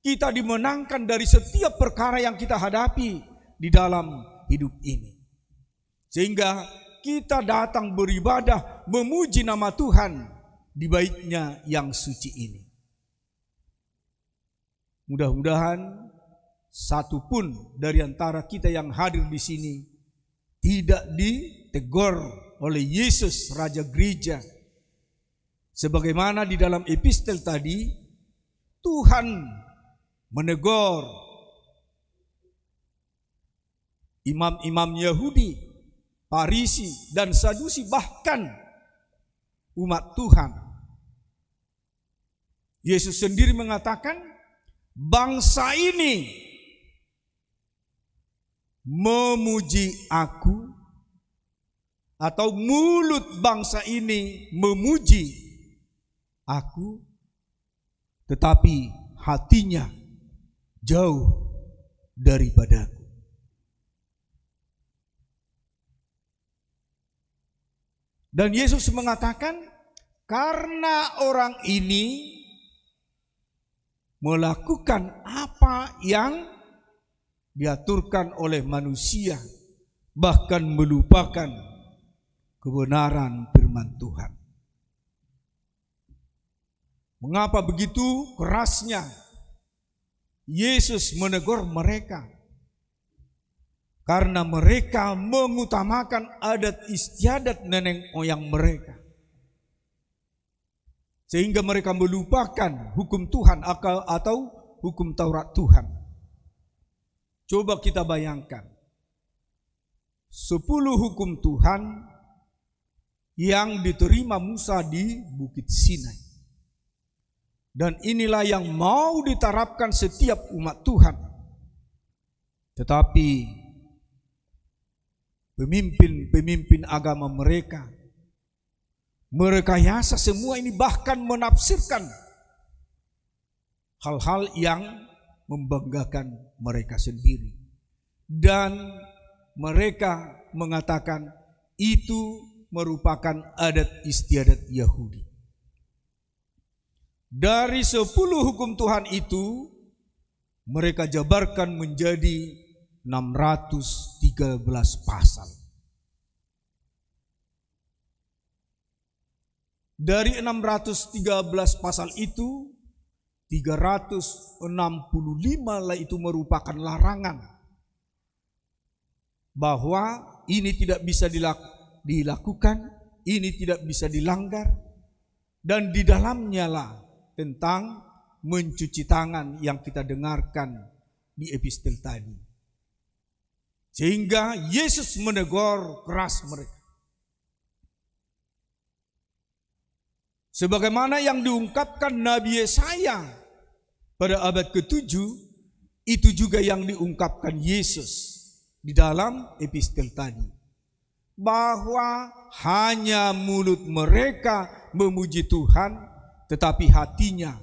Kita dimenangkan dari setiap perkara yang kita hadapi di dalam hidup ini. Sehingga kita datang beribadah memuji nama Tuhan di baitnya yang suci ini. Mudah-mudahan satupun dari antara kita yang hadir di sini tidak ditegur oleh Yesus Raja Gereja. Sebagaimana di dalam epistel tadi, Tuhan menegur imam-imam Yahudi, Farisi dan Sadusi, bahkan umat Tuhan. Yesus sendiri mengatakan, bangsa ini memuji aku, atau mulut bangsa ini memuji aku, tetapi hatinya jauh daripadaku. Dan Yesus mengatakan, karena orang ini melakukan apa yang diaturkan oleh manusia, bahkan melupakan kebenaran firman Tuhan. Mengapa begitu kerasnya Yesus menegur mereka? Karena mereka mengutamakan adat istiadat nenek moyang mereka, sehingga mereka melupakan hukum Tuhan atau hukum Taurat Tuhan. Coba kita bayangkan 10 hukum Tuhan yang diterima Musa di Bukit Sinai. Dan inilah yang mau diterapkan setiap umat Tuhan. Tetapi pemimpin agama mereka merekayasa semua ini, bahkan menafsirkan hal-hal yang membanggakan mereka sendiri. Dan mereka mengatakan itu merupakan adat istiadat Yahudi. Dari 10 hukum Tuhan itu, mereka jabarkan menjadi 613 pasal. Dari 613 pasal itu, 365 lah itu merupakan larangan, bahwa ini tidak bisa dilakukan, ini tidak bisa dilanggar. Dan di dalamnya lah tentang mencuci tangan yang kita dengarkan di epistel tadi. Sehingga Yesus menegur keras mereka. Sebagaimana yang diungkapkan Nabi Yesaya pada abad ke-7, itu juga yang diungkapkan Yesus di dalam epistel tadi. Bahwa hanya mulut mereka memuji Tuhan, tetapi hatinya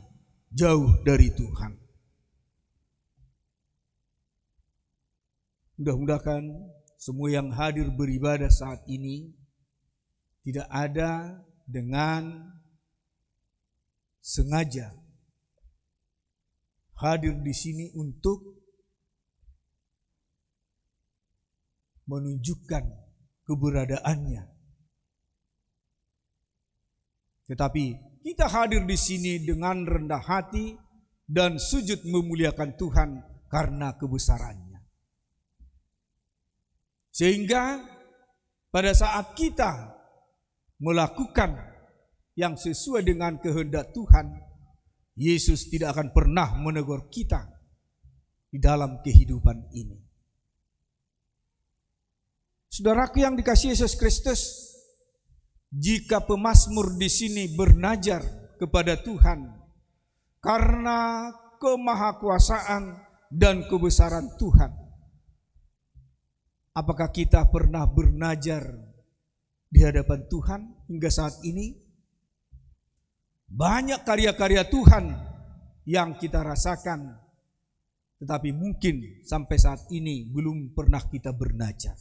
jauh dari Tuhan. Mudah-mudahan semua yang hadir beribadah saat ini tidak ada dengan sengaja hadir di sini untuk menunjukkan keberadaannya. Tetapi kita hadir di sini dengan rendah hati dan sujud memuliakan Tuhan karena kebesarannya. Sehingga pada saat kita melakukan yang sesuai dengan kehendak Tuhan, Yesus tidak akan pernah menegur kita di dalam kehidupan ini. Saudaraku yang dikasihi Yesus Kristus, jika pemazmur di sini bernajar kepada Tuhan karena kemahakuasaan dan kebesaran Tuhan, apakah kita pernah bernajar di hadapan Tuhan hingga saat ini? Banyak karya-karya Tuhan yang kita rasakan, tetapi mungkin sampai saat ini belum pernah kita bernajar.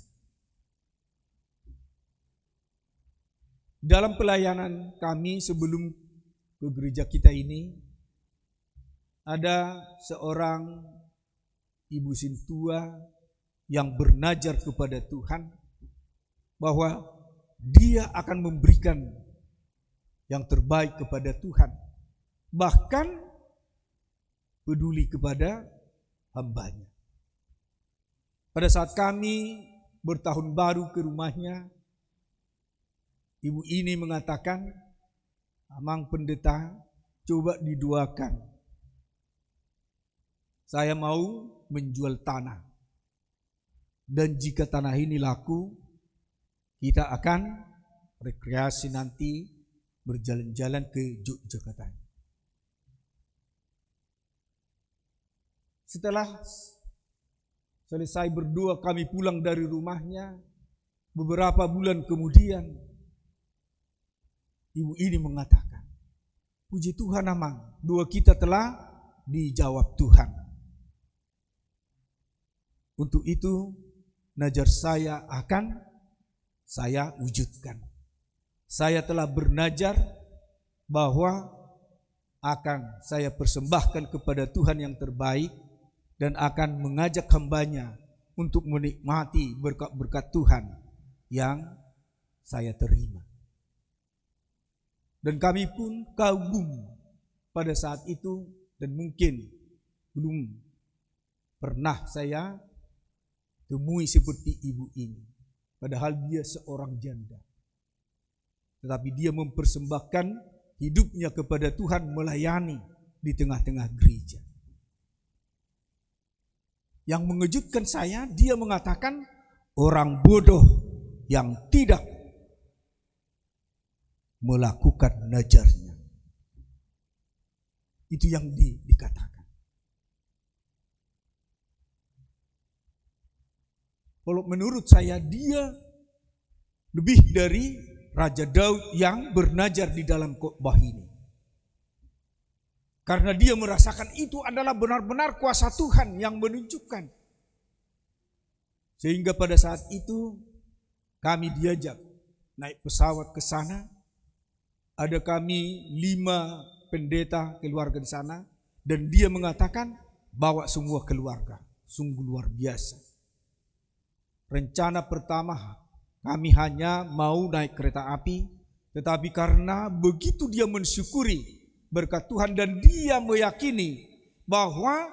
Dalam pelayanan kami sebelum ke gereja kita ini, ada seorang ibu sintua yang bernajar kepada Tuhan bahwa dia akan memberikan yang terbaik kepada Tuhan, bahkan peduli kepada hambanya. Pada saat kami bertahun baru ke rumahnya, ibu ini mengatakan, "Amang pendeta, coba diduakan. Saya mau menjual tanah. Dan jika tanah ini laku, kita akan rekreasi nanti berjalan-jalan ke Yogyakarta." Setelah selesai berdoa, kami pulang dari rumahnya. Beberapa bulan kemudian, ibu ini mengatakan, "Puji Tuhan, Amang, doa kita telah dijawab Tuhan. Untuk itu, najar saya akan saya wujudkan. Saya telah bernajar bahwa akan saya persembahkan kepada Tuhan yang terbaik dan akan mengajak hambanya untuk menikmati berkat-berkat Tuhan yang saya terima." Dan kami pun kagum pada saat itu, dan mungkin belum pernah saya temui seperti ibu ini. Padahal dia seorang janda. Tetapi dia mempersembahkan hidupnya kepada Tuhan melayani di tengah-tengah gereja. Yang mengejutkan saya, dia mengatakan orang bodoh yang tidak melakukan najarnya. Itu yang dikatakan. Kalau menurut saya, dia lebih dari Raja Daud yang bernajar di dalam khotbah ini. Karena dia merasakan itu adalah benar-benar kuasa Tuhan yang menunjukkan. Sehingga pada saat itu kami diajak naik pesawat ke sana. Ada kami 5 pendeta keluarga di sana, dan dia mengatakan bawa semua keluarga. Sungguh luar biasa. Rencana pertama kami hanya mau naik kereta api, tetapi karena begitu dia mensyukuri berkat Tuhan dan dia meyakini bahwa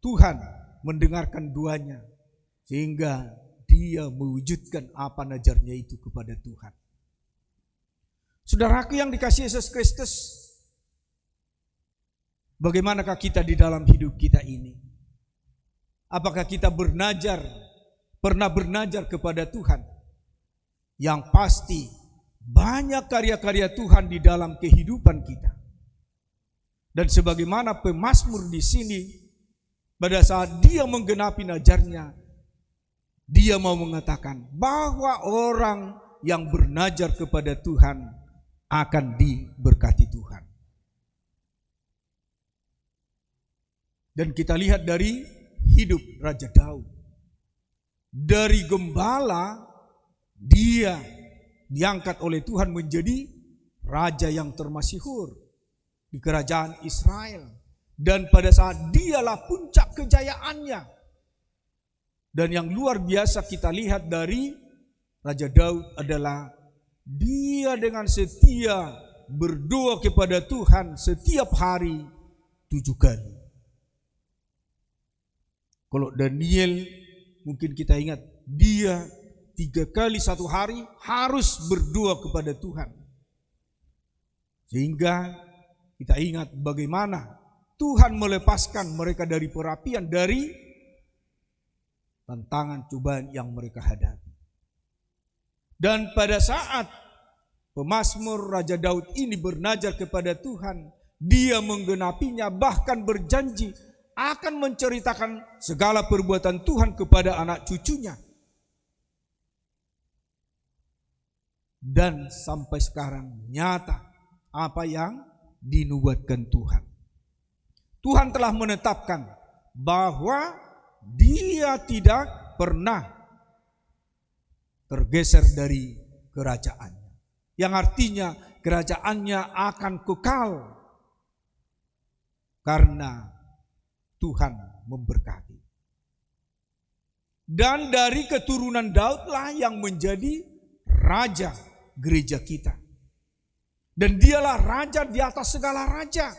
Tuhan mendengarkan doanya, sehingga dia mewujudkan apa najarnya itu kepada Tuhan. Saudaraku yang dikasihi Yesus Kristus, bagaimanakah kita di dalam hidup kita ini? Apakah kita pernah bernajar kepada Tuhan? Yang pasti banyak karya-karya Tuhan di dalam kehidupan kita. Dan sebagaimana pemazmur di sini, pada saat dia menggenapi najarnya, dia mau mengatakan bahwa orang yang bernajar kepada Tuhan akan diberkati Tuhan. Dan kita lihat dari hidup Raja Daud. Dari gembala dia diangkat oleh Tuhan menjadi raja yang termasyhur di kerajaan Israel. Dan pada saat dialah puncak kejayaannya. Dan yang luar biasa kita lihat dari Raja Daud adalah dia dengan setia berdoa kepada Tuhan setiap hari 7 kali. Kalau Daniel mungkin kita ingat, dia 3 kali 1 hari harus berdoa kepada Tuhan. Sehingga kita ingat bagaimana Tuhan melepaskan mereka dari perapian, dari tantangan cobaan yang mereka hadapi. Dan pada saat pemazmur Raja Daud ini bernazar kepada Tuhan, dia menggenapinya, bahkan berjanji akan menceritakan segala perbuatan Tuhan kepada anak cucunya. Dan sampai sekarang nyata apa yang dinubuatkan Tuhan. Tuhan telah menetapkan bahwa dia tidak pernah tergeser dari kerajaannya. Yang artinya kerajaannya akan kekal karena Tuhan memberkati. Dan dari keturunan Daudlah yang menjadi raja gereja kita. Dan dialah raja di atas segala raja.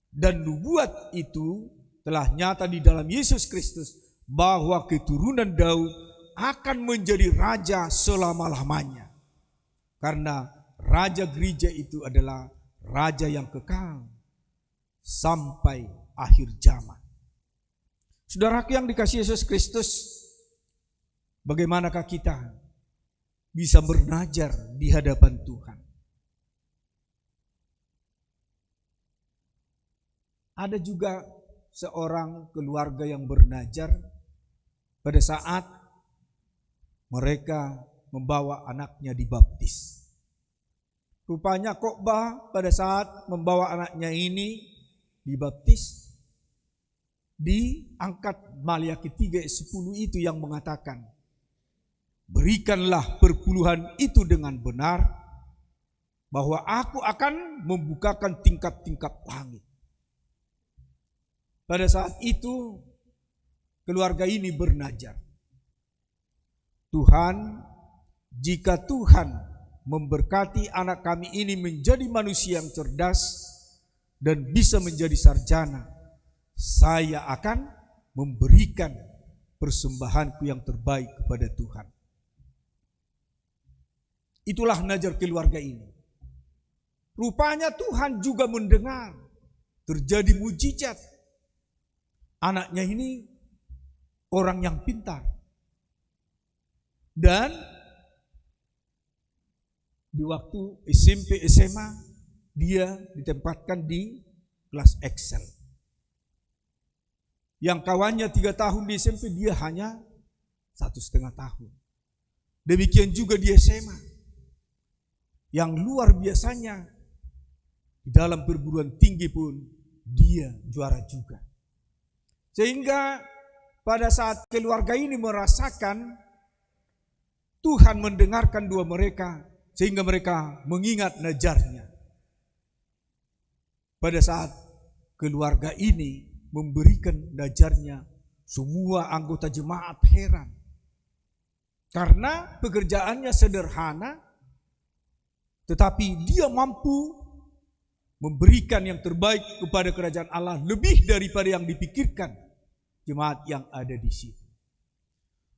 Dan nubuat itu telah nyata di dalam Yesus Kristus bahwa keturunan Daud akan menjadi raja selama-lamanya. Karena raja gereja itu adalah raja yang kekal sampai akhir zaman. Saudaraku yang dikasihi Yesus Kristus, bagaimanakah kita bisa bernazar di hadapan Tuhan? Ada juga seorang keluarga yang bernazar pada saat mereka membawa anaknya dibaptis. Rupanya khotbah pada saat membawa anaknya ini dibaptis, diangkat Maliaki 3 ayat 10 itu yang mengatakan, berikanlah perpuluhan itu dengan benar, bahwa aku akan membukakan tingkap-tingkap langit. Pada saat itu keluarga ini bernazar, Tuhan, jika Tuhan memberkati anak kami ini menjadi manusia yang cerdas dan bisa menjadi sarjana, saya akan memberikan persembahanku yang terbaik kepada Tuhan. Itulah nazar keluarga ini. Rupanya Tuhan juga mendengar, terjadi mujizat. Anaknya ini orang yang pintar. Dan di waktu SMP SMA dia ditempatkan di kelas Excel. Yang kawannya 3 tahun di SMP, dia hanya 1,5 tahun. Demikian juga di SMA. Yang luar biasanya di dalam perguruan tinggi pun dia juara juga. Sehingga pada saat keluarga ini merasakan Tuhan mendengarkan doa mereka, sehingga mereka mengingat nazarnya. Pada saat keluarga ini memberikan nazarnya, semua anggota jemaat heran. Karena pekerjaannya sederhana, tetapi dia mampu memberikan yang terbaik kepada kerajaan Allah, lebih daripada yang dipikirkan jemaat yang ada di situ.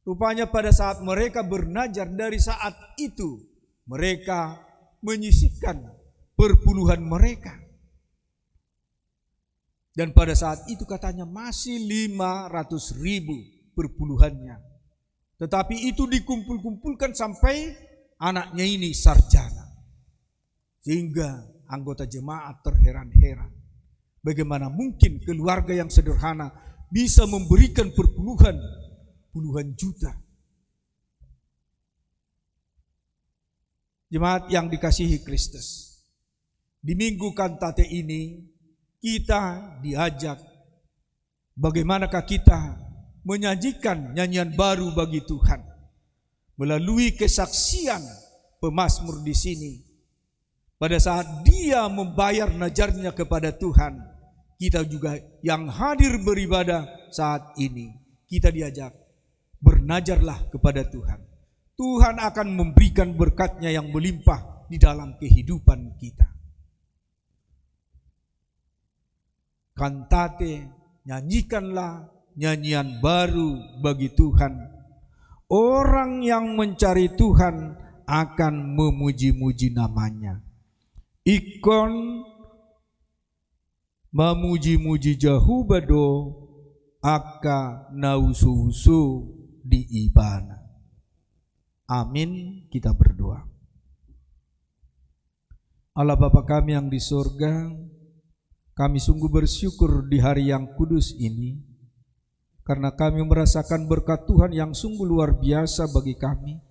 Rupanya pada saat mereka bernazar, dari saat itu mereka menyisihkan perpuluhan mereka. Dan pada saat itu katanya masih 500.000 perpuluhannya. Tetapi itu dikumpul-kumpulkan sampai anaknya ini sarjana. Sehingga anggota jemaat terheran-heran. Bagaimana mungkin keluarga yang sederhana bisa memberikan perpuluhan puluhan juta. Jemaat yang dikasihi Kristus, di minggu kantate ini kita diajak bagaimanakah kita menyajikan nyanyian baru bagi Tuhan melalui kesaksian pemazmur di sini, pada saat dia membayar najarnya kepada Tuhan, kita juga yang hadir beribadah saat ini, kita diajak bernajarlah kepada Tuhan. Tuhan akan memberikan berkat-Nya yang melimpah di dalam kehidupan kita. Kantate, nyanyikanlah nyanyian baru bagi Tuhan. Orang yang mencari Tuhan akan memuji-muji namanya. Ikon memuji-muji Jahubado aka naususu di ibana. Amin, kita berdoa. Allah Bapa kami yang di surga, kami sungguh bersyukur di hari yang kudus ini, karena kami merasakan berkat Tuhan yang sungguh luar biasa bagi kami,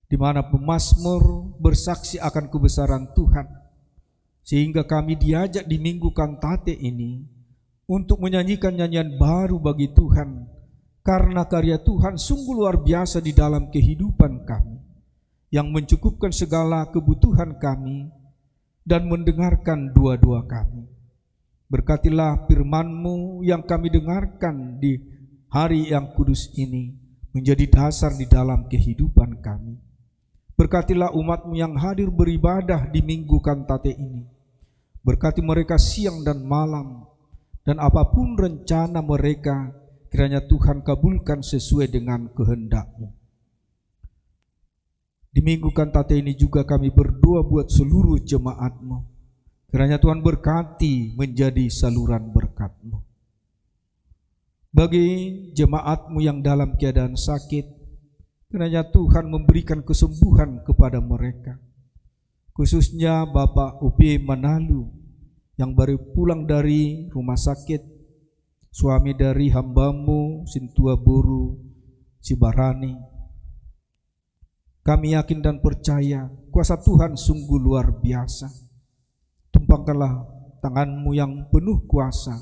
di mana pemazmur bersaksi akan kebesaran Tuhan, sehingga kami diajak di Minggu Kantate ini untuk menyanyikan nyanyian baru bagi Tuhan, karena karya Tuhan sungguh luar biasa di dalam kehidupan kami, yang mencukupkan segala kebutuhan kami dan mendengarkan doa-doa kami. Berkatilah firman-Mu yang kami dengarkan di hari yang kudus ini menjadi dasar di dalam kehidupan kami. Berkatilah umat-Mu yang hadir beribadah di Minggu Kantate ini. Berkati mereka siang dan malam, dan apapun rencana mereka, kiranya Tuhan kabulkan sesuai dengan kehendak-Mu. Di Minggu Kantate ini juga kami berdoa buat seluruh jemaat-Mu. Kiranya Tuhan berkati menjadi saluran berkat-Mu. Bagi jemaat-Mu yang dalam keadaan sakit, kiranya Tuhan memberikan kesembuhan kepada mereka. Khususnya Bapak Upi Manalu yang baru pulang dari rumah sakit, suami dari hamba-Mu Sintua Buru Sibarani. Kami yakin dan percaya kuasa Tuhan sungguh luar biasa. Tumpangkanlah tangan-Mu yang penuh kuasa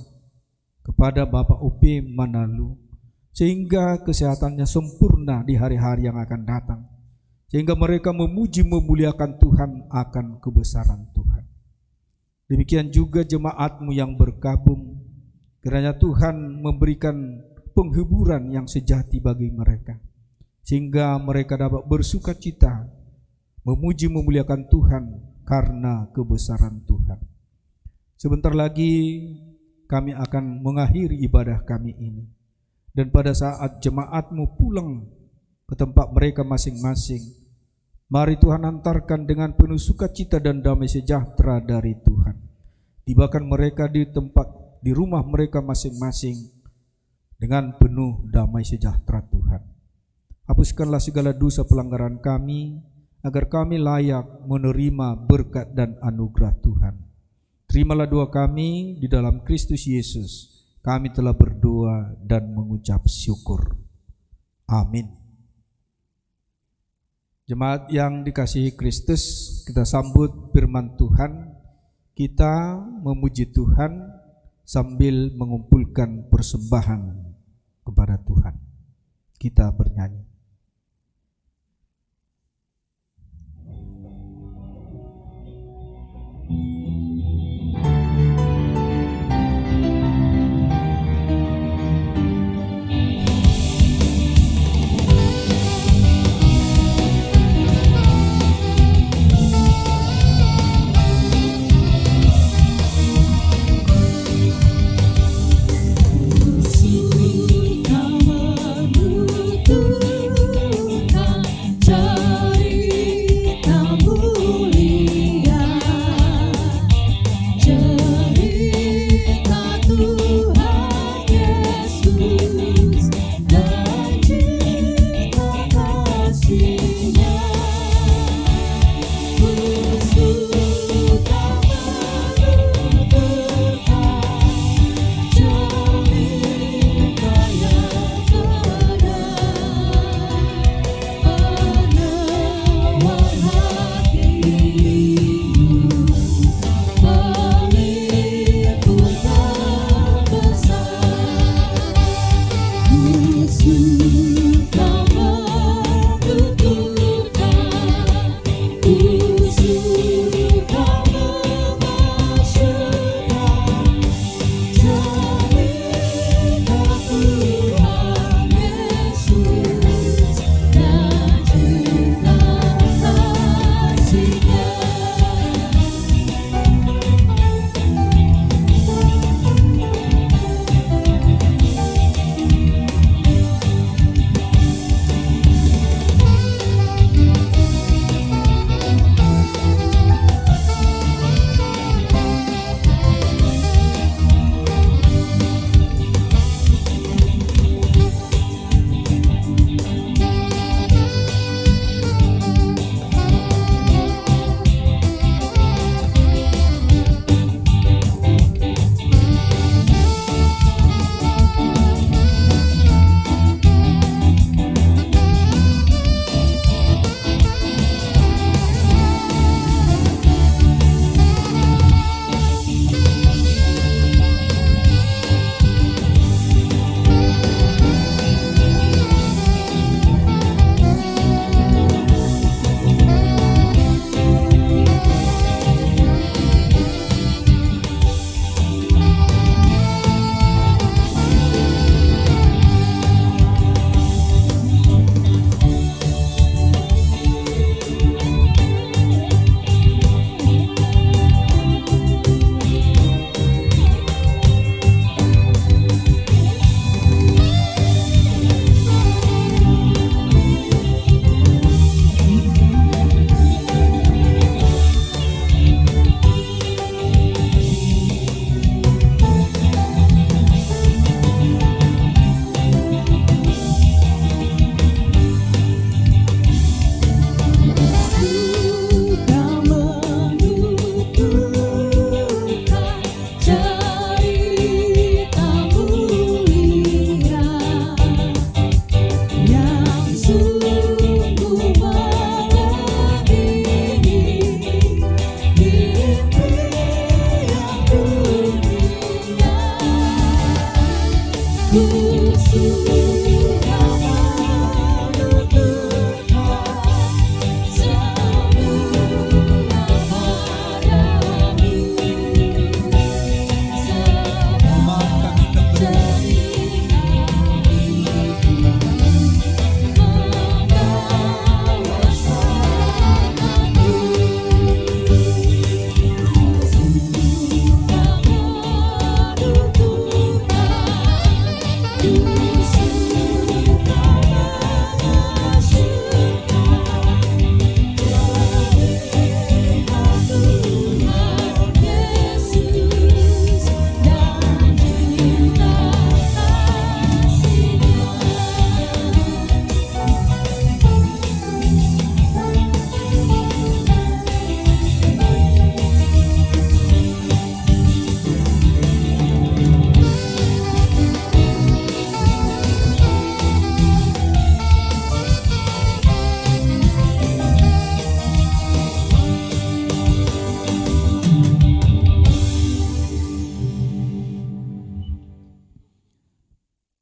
kepada Bapak Upi Manalu, sehingga kesehatannya sempurna di hari-hari yang akan datang, sehingga mereka memuji memuliakan Tuhan akan kebesaran Tuhan. Demikian juga jemaat-Mu yang bergabung, kiranya Tuhan memberikan penghiburan yang sejati bagi mereka, sehingga mereka dapat bersukacita memuji memuliakan Tuhan karena kebesaran Tuhan. Sebentar lagi kami akan mengakhiri ibadah kami ini, dan pada saat jemaat-Mu pulang ke tempat mereka masing-masing, mari Tuhan antarkan dengan penuh sukacita dan damai sejahtera dari Tuhan. Tibakan mereka di rumah mereka masing-masing dengan penuh damai sejahtera Tuhan. Hapuskanlah segala dosa pelanggaran kami, agar kami layak menerima berkat dan anugerah Tuhan. Terimalah doa kami di dalam Kristus Yesus. Kami telah berdoa dan mengucap syukur. Amin. Jemaat yang dikasihi Kristus, kita sambut firman Tuhan. Kita memuji Tuhan sambil mengumpulkan persembahan kepada Tuhan. Kita bernyanyi. Sini kau menutup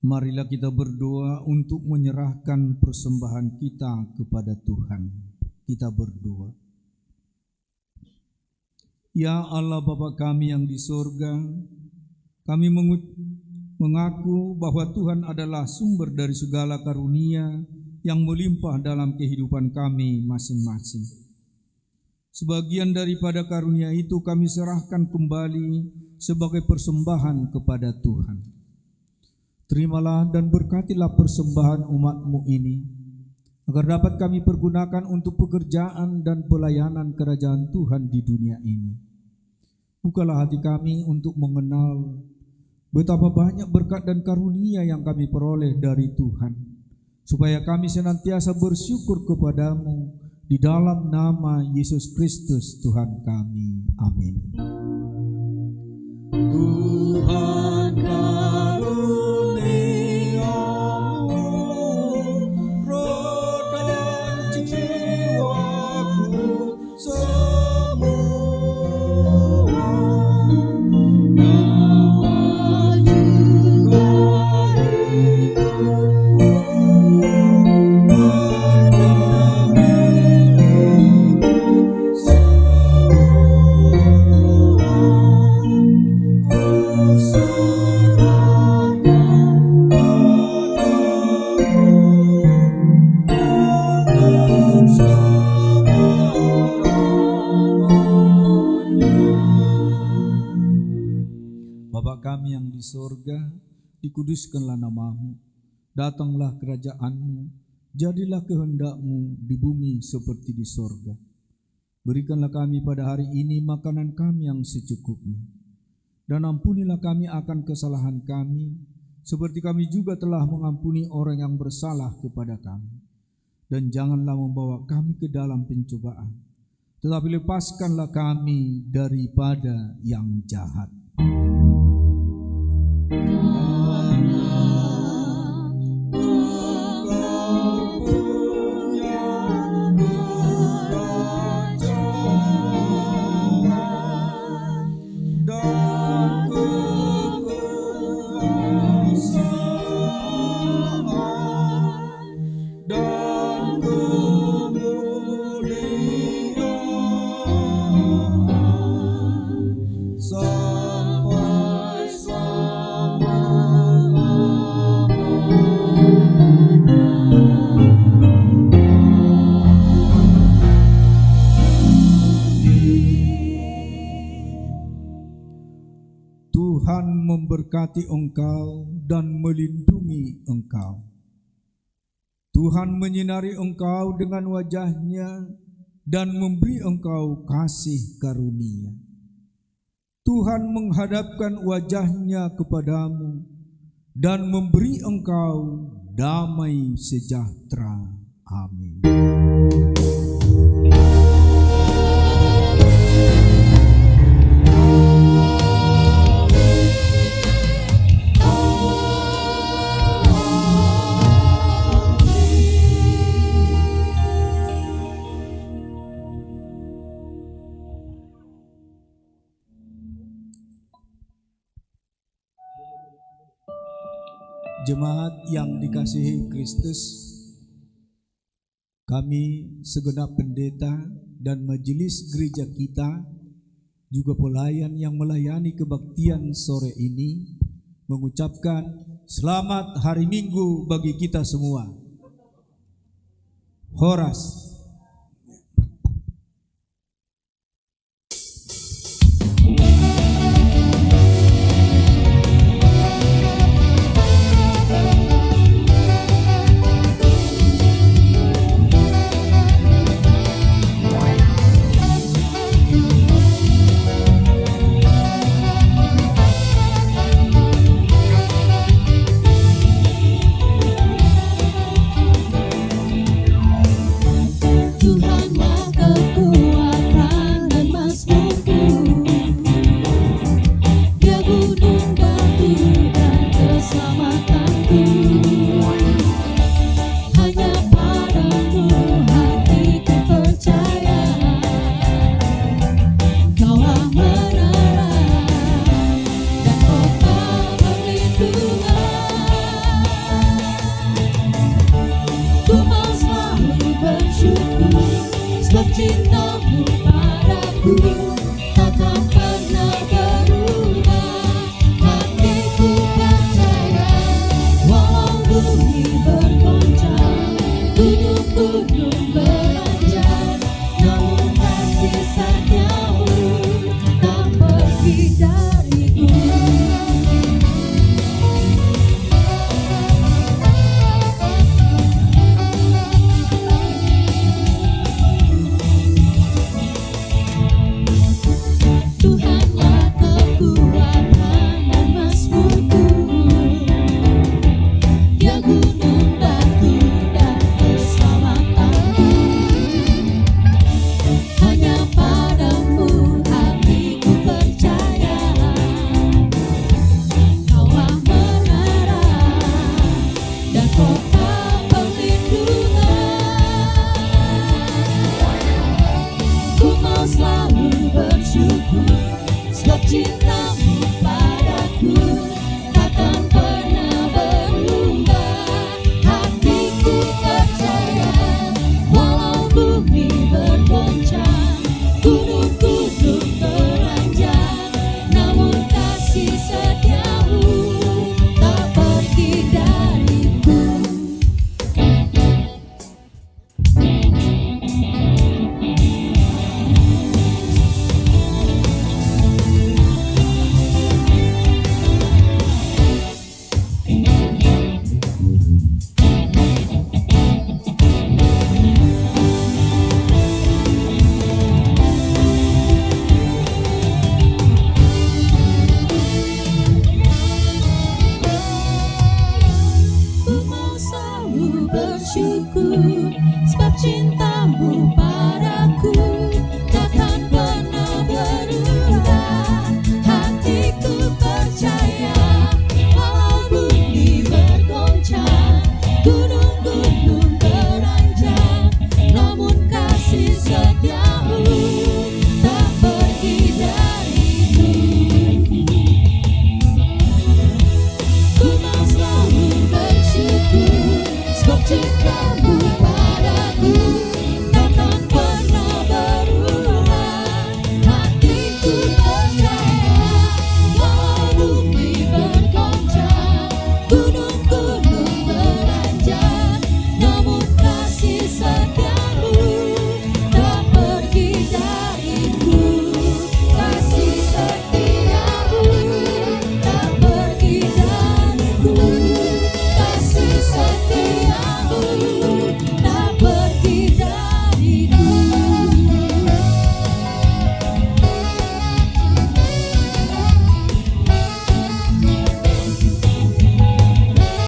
Marilah kita berdoa untuk menyerahkan persembahan kita kepada Tuhan. Kita berdoa. Ya Allah Bapa kami yang di sorga, kami mengaku bahwa Tuhan adalah sumber dari segala karunia yang melimpah dalam kehidupan kami masing-masing. Sebagian daripada karunia itu kami serahkan kembali sebagai persembahan kepada Tuhan. Terimalah dan berkatilah persembahan umat-Mu ini, agar dapat kami pergunakan untuk pekerjaan dan pelayanan kerajaan Tuhan di dunia ini. Bukalah hati kami untuk mengenal betapa banyak berkat dan karunia yang kami peroleh dari Tuhan, supaya kami senantiasa bersyukur kepadamu di dalam nama Yesus Kristus Tuhan kami. Amin. Tuhan karuniamu, roh dan jiwaku semua dapat juga kami yang di sorga, dikuduskanlah namamu, datanglah kerajaanmu, jadilah kehendak-Mu di bumi seperti di sorga. Berikanlah kami pada hari ini makanan kami yang secukupnya, dan ampunilah kami akan kesalahan kami, seperti kami juga telah mengampuni orang yang bersalah kepada kami. Dan janganlah membawa kami ke dalam pencobaan, tetapi lepaskanlah kami daripada yang jahat. Tuhan memberkati engkau dan melindungi engkau. Tuhan menyinari engkau dengan wajah-Nya dan memberi engkau kasih karunia. Tuhan menghadapkan wajah-Nya kepadamu dan memberi engkau damai sejahtera. Amin. Jemaat yang dikasihi Kristus, kami segenap pendeta dan majelis gereja kita, juga pelayan yang melayani kebaktian sore ini, mengucapkan selamat hari Minggu bagi kita semua. Horas. sebab cintamu